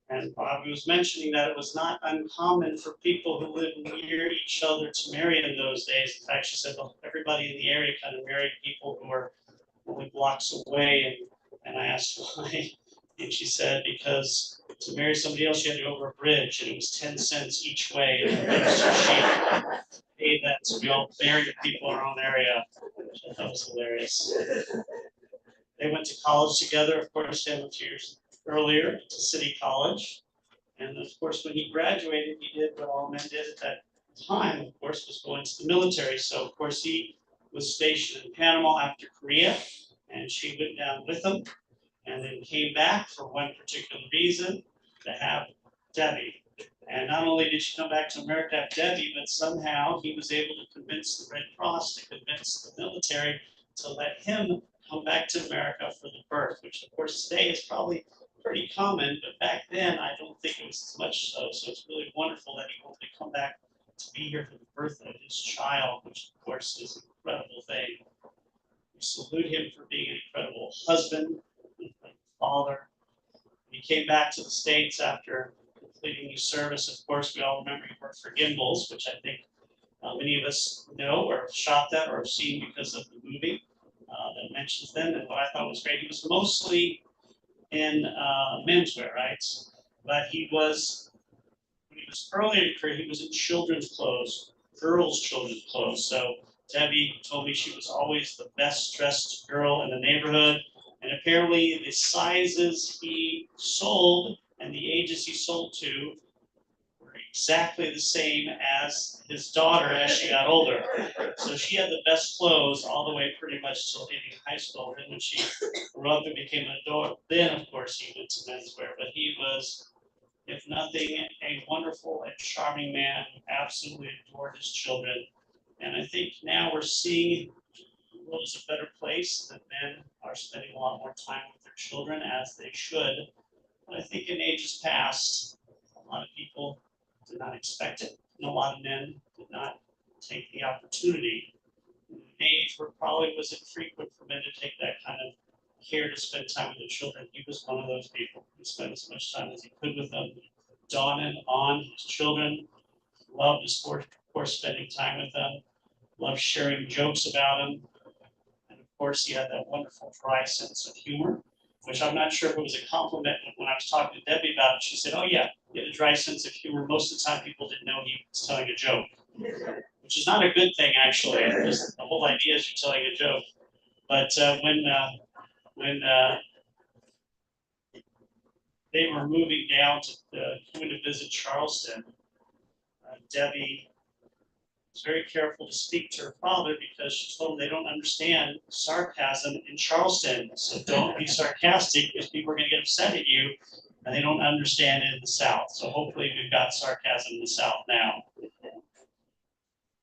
Speaker 4: And Bobby was mentioning that it was not uncommon for people who lived near each other to marry in those days. In fact, she said everybody in the area kind of married people who were only blocks away. And I asked why. And she said because to marry somebody else, you had to go over a bridge, and it was 10 cents each way. And so she paid that, so we all married people in our own area, which I thought was hilarious. They went to college together. Of course, him a few years earlier to City College. And of course, when he graduated, he did what all men did at that time, of course, was going to the military. So, of course, he was stationed in Panama after Korea, and she went down with him and then came back for one particular reason, to have Debbie. And not only did she come back to America to have Debbie, but somehow he was able to convince the Red Cross, to convince the military to let him come back to America for the birth, which of course today is probably pretty common, but back then I don't think it was as much so. So it's really wonderful that he wanted to come back to be here for the birth of his child, which of course is an incredible thing. We salute him for being an incredible husband, an incredible father. He came back to the States after completing his service. Of course, we all remember he worked for Gimbals, which I think many of us know or have shot that or have seen because of the movie that mentions them. And what I thought was great, he was mostly in menswear, right? But he was, when he was early in his career, he was in children's clothes, girls' children's clothes. So Debbie told me she was always the best dressed girl in the neighborhood. And apparently the sizes he sold and the ages he sold to were exactly the same as his daughter as she got older. So she had the best clothes all the way pretty much till leaving high school. And when she grew up and became an adult, then of course he went to menswear. But he was, if nothing, a wonderful and charming man who absolutely adored his children. And I think now we're seeing the world is a better place, that men are spending a lot more time with their children, as they should. But I think in ages past, a lot of people did not expect it, and a lot of men did not take the opportunity. In an age where it probably was infrequent for men to take that kind of care to spend time with their children, he was one of those people who spent as much time as he could with them, dawning on his children, loved, of course, spending time with them, loved sharing jokes about them. And of course, he had that wonderful dry sense of humor, which I'm not sure if it was a compliment. When I was talking to Debbie about it, she said, oh yeah, he had a dry sense of humor. Most of the time people didn't know he was telling a joke. which is not a good thing, actually. Just the whole idea is you're telling a joke. But when they were moving down to coming to visit Charleston, Debbie was very careful to speak to her father because she told him they don't understand sarcasm in Charleston. So don't be sarcastic because people are going to get upset at you and they don't understand it in the South. So hopefully we've got sarcasm in the South now.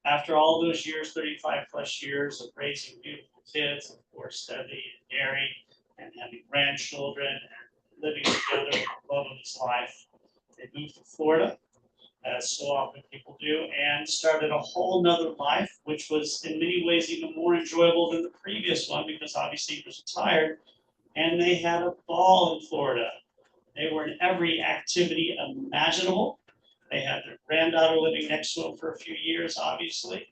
Speaker 4: After all those years, 35 plus years of raising beautiful kids, of course, Debbie and Gary, and having grandchildren and living together with the love of his life, they moved to Florida, as so often people do, and started a whole nother life, which was in many ways even more enjoyable than the previous one because obviously he was retired, and they had a ball in Florida. They were in every activity imaginable. They had their granddaughter living next to them for a few years, obviously.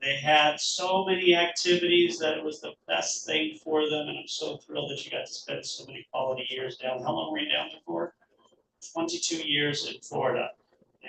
Speaker 4: They had so many activities that it was the best thing for them, and I'm so thrilled that you got to spend so many quality years down. How long were you down there for? 22 years in Florida,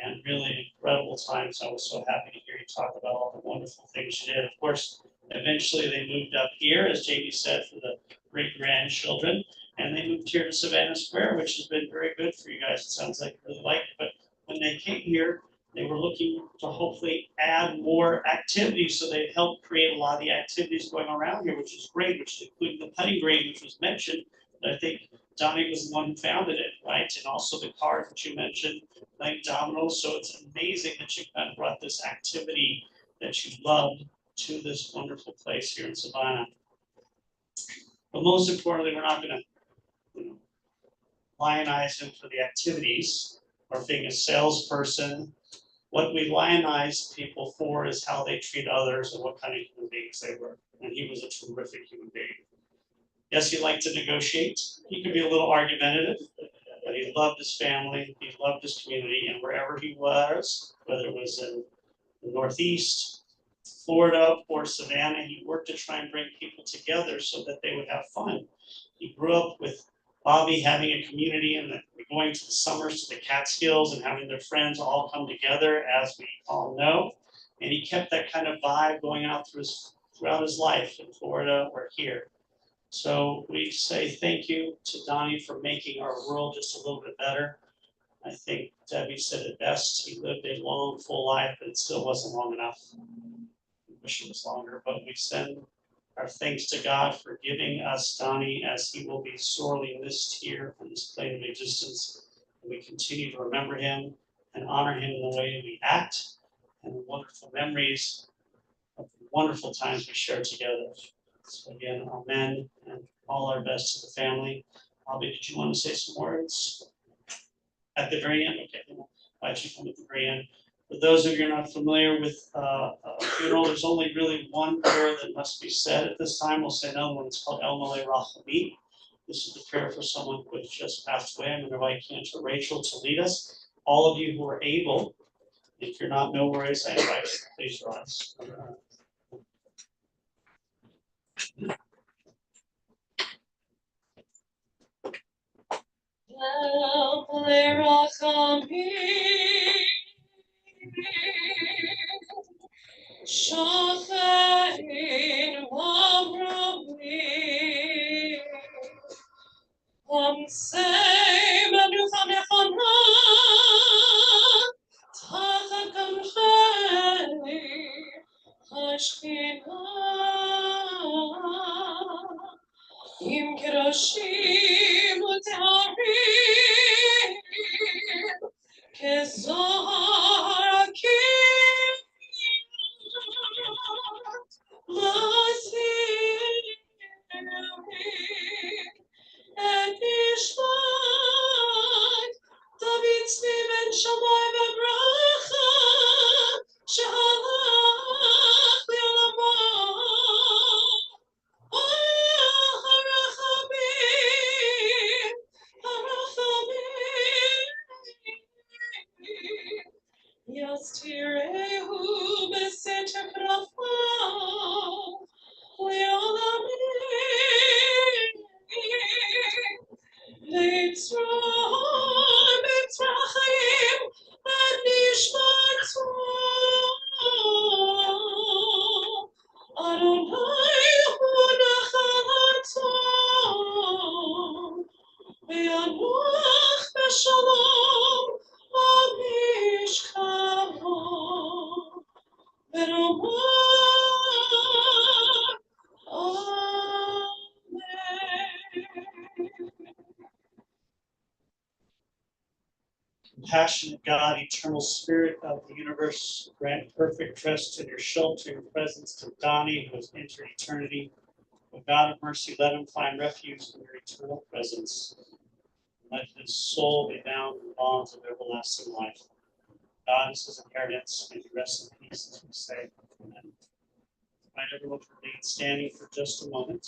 Speaker 4: and really incredible times. I was so happy to hear you talk about all the wonderful things you did. Of course, eventually they moved up here, as Jamie said, for the great-grandchildren, and they moved here to Savannah Square, which has been very good for you guys. It sounds like you really liked it, but when they came here, they were looking to hopefully add more activities, so they helped create a lot of the activities going around here, which is great, which is including the putting green, which was mentioned. But I think Donnie was the one who founded it, right? And also the cards that you mentioned, playing dominoes. So it's amazing that you kind of brought this activity that you loved to this wonderful place here in Savannah. But most importantly, we're not going to lionize him for the activities or being a salesperson. What we lionize people for is how they treat others and what kind of human beings they were. And he was a terrific human being. Yes, he liked to negotiate. He could be a little argumentative, but he loved his family, he loved his community, and wherever he was, whether it was in the Northeast, Florida, or Savannah, he worked to try and bring people together so that they would have fun. He grew up with Bobby having a community and going to the summers to the Catskills and having their friends all come together, as we all know. And he kept that kind of vibe going out throughout his life in Florida or here. So we say thank you to Donnie for making our world just a little bit better. I think Debbie said it best. He lived a long, full life, but it still wasn't long enough. I wish it was longer, but we send our thanks to God for giving us Donnie, as he will be sorely missed here on this plane of existence. And we continue to remember him and honor him in the way we act and the wonderful memories of the wonderful times we shared together. So again, amen, and all our best to the family. Bobby, did you want to say some words? At the very end? Okay, then I'll invite you to come at the very end. For those of you who are not familiar with a funeral, there's only really one prayer that must be said at this time. We'll say another one. It's called El Malay Rachamim. This is the prayer for someone who has just passed away. I'm going to invite Cantor Rachel to lead us. All of you who are able, if you're not, no worries, I invite you to please rise.
Speaker 2: Shofein v'avrami, Amsei menucha nechona, tachat kamchei hashchina, im kedoshim u'teharim, kezohar akim, and Ishmat, David Steven Shammai Bebracha, Shalach Li'olamo, Harachamim, Harachamim, Yastirehu Beseter Krafo, Li'olamim, Litzrah, Mitzrachim, and Nishmatzah.
Speaker 4: וינוח בשלום במשכבו, ונאמר Compassionate God, eternal spirit of the universe, grant perfect rest in your sheltering presence to Donnie, who has entered eternity. O God of mercy, let him find refuge in your eternal presence. Let his soul be bound in the bonds of everlasting life. God is his inheritance, and he rests in peace, as we say. Amen. Invite everyone to remain standing for just a moment,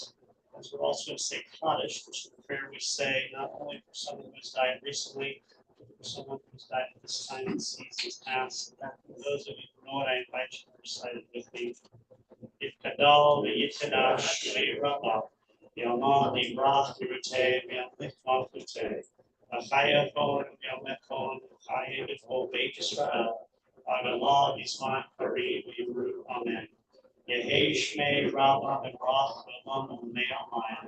Speaker 4: as we're also going to say Kaddish, which is the prayer we say not only for someone who has died recently, but for someone who's died at this time in seasons past. For those of you who know it, I invite you to recite it with me. Yitkadal v'yitkadash v'yirabah, Yomah librach v'ruteh v'yamlichmah v'ruteh, Achayavon v'yamechon v'chayevitvo Beit Yisrael, Agalah v'zman karev v'yimru. Amen. Yehi shmei Rabbah v'brach v'lam u'mei amayim,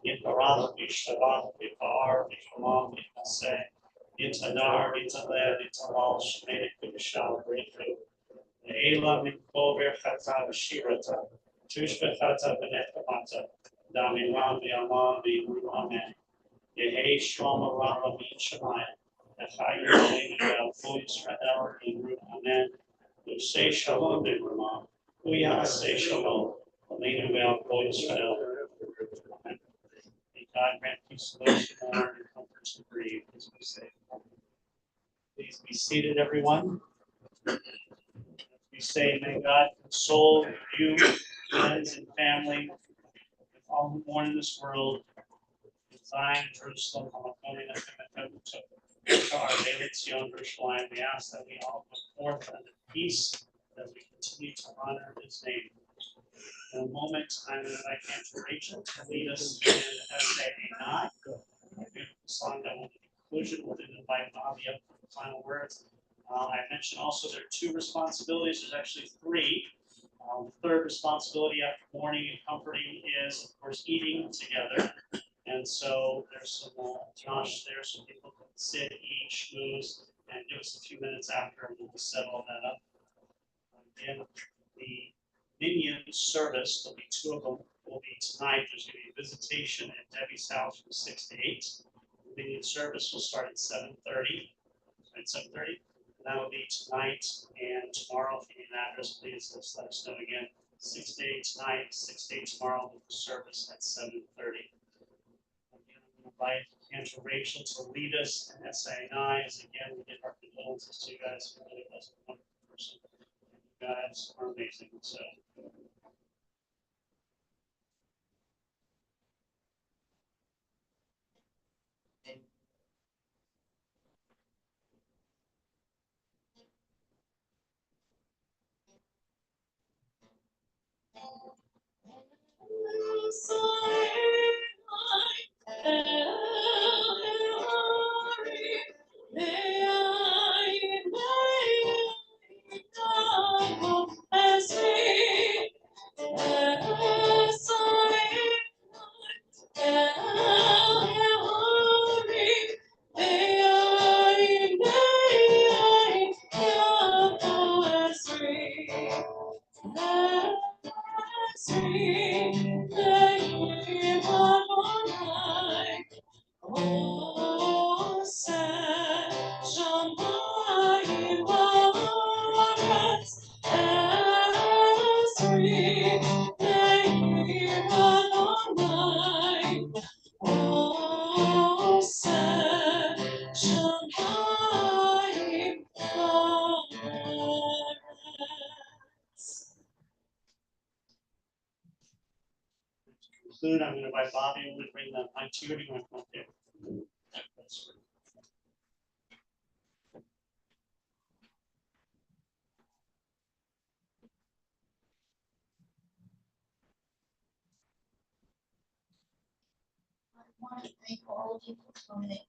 Speaker 4: Yitbarach v'yishtabach v'yipar v'yishmah v'yipaseh, Yitzhadar, Yitzhalel, Yitzhalal, Shemei, Kudishal, breakthrough. Eila Mickve Chata Shirata, Tushbe Chata Benetamata, Damiram Yama Bimru. Amen. Yehi Shlomo Rama Min Shemayim, Echayu Leinu Fu Yisrael Bimru. Amen. Usei Shalom Bimruma, Uyasei Shalom, Leinu Fu Yisrael. Amen. May God grant peace to those who mourn and comfort to grieve, as we say. Please be seated, everyone. We say, may God console you, friends, and family, with all who mourn in this world, in Zion, Jerusalem, Hamakonia, to our daily Zion, Jerusalem. We ask that we all go forth under peace as we continue to honor his name. In a moment, I'm going to invite Cantor Rachel to lead us in Essay 9, a beautiful song that will be conclusion. We'll then invite Bobby up for the final words. I mentioned also there are two responsibilities. There's actually three. The third responsibility after mourning and comforting is, of course, eating together. And so there's some Josh there, so people can sit, eat, schmooze, and give us a few minutes after, and we'll set all that up. Again, the minion service, there'll be two of them, will be tonight. There's going to be a visitation at Debbie's house from 6 to 8. The minion service will start at 7:30. At 7:30. That will be tonight and tomorrow. If you need an address, please just let us know again. 6 to 8 tonight, 6 to 8 tomorrow, with the service at 7:30. Again, I'm going to invite Cantor Rachel to lead us in SA9. As again, we give our condolences to you guys. Who really was a wonderful person. You guys are amazing. So. I'm going to invite Bobby and to bring the mic to you. Or do you want to come up there?
Speaker 5: I want to thank all of you for coming.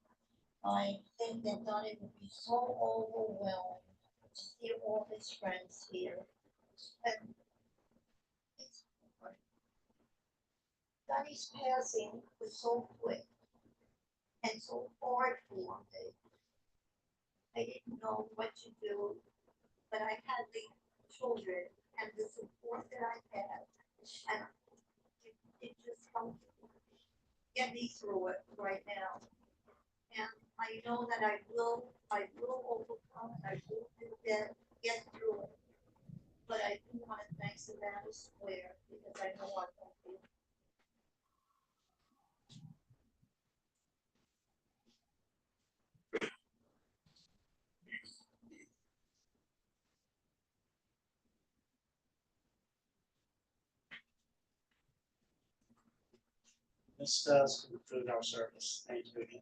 Speaker 5: I think that Donnie would be so overwhelmed to see all his friends here. And it's Donnie's passing was so quick and so hard for me. I didn't know what to do, but I had the children and the support that I had, and it just helped get me through it right now. And I know that I will overcome, and I will get through it. But I do want to thank Savannah Square because I know I won't be.
Speaker 4: This does conclude our service. Thank you again.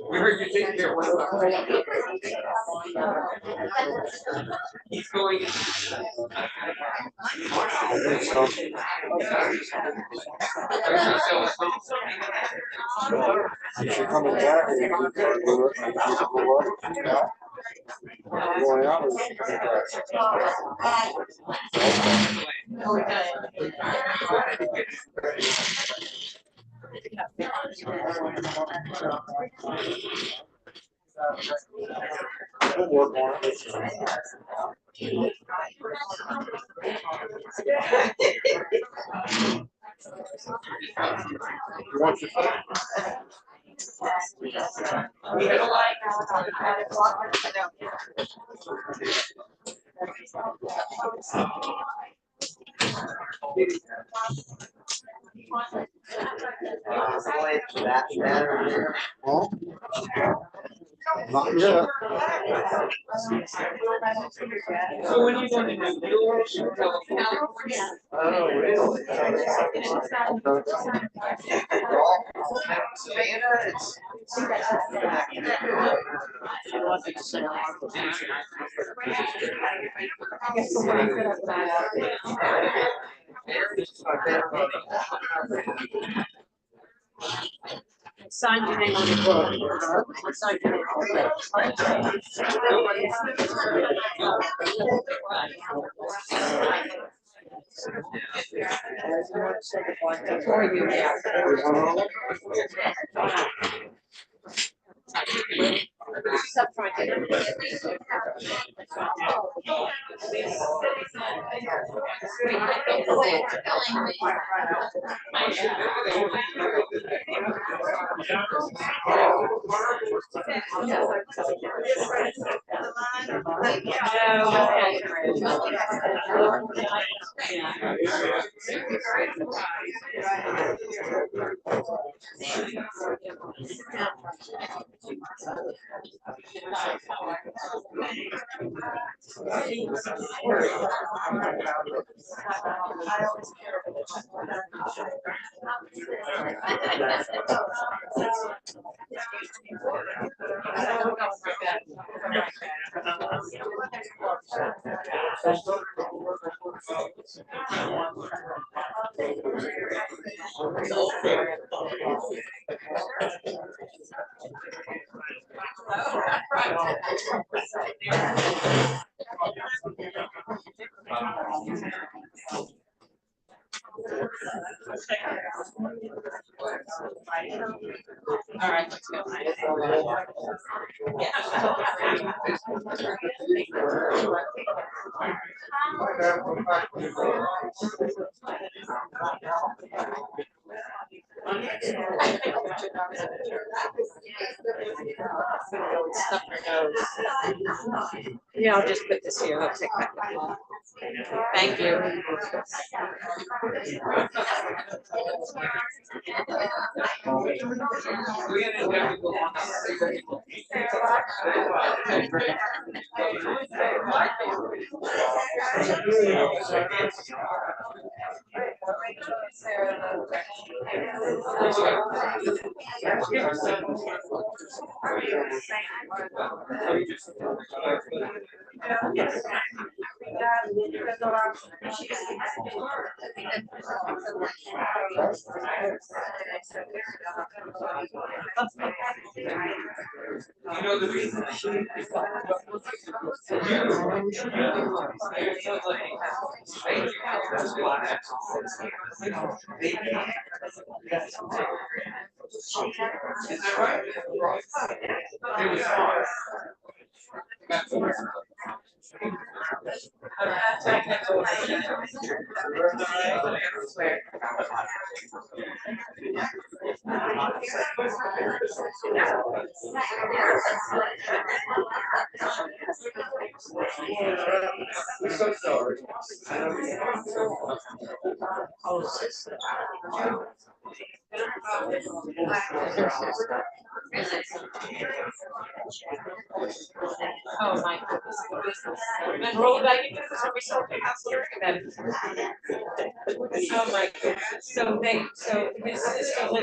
Speaker 11: We heard you taking care of one of He's going.
Speaker 3: If you're coming back, you can do it. Going out, or is she coming back? We'll work on it. You want your Huh? Not yet.
Speaker 11: So when you want to do yours,
Speaker 3: Oh, really?
Speaker 8: Sign your name on the book. Sign your name on the book. For you, yeah.
Speaker 2: All right, let's go.
Speaker 8: Yeah, I'll just put this here. I'll take that. Thank you.
Speaker 11: You know, the reason is that right? It was hard. We're so sorry.
Speaker 8: Oh, my goodness. And roll it back into this, we still have to hear about it. Oh, my goodness. So his sister lives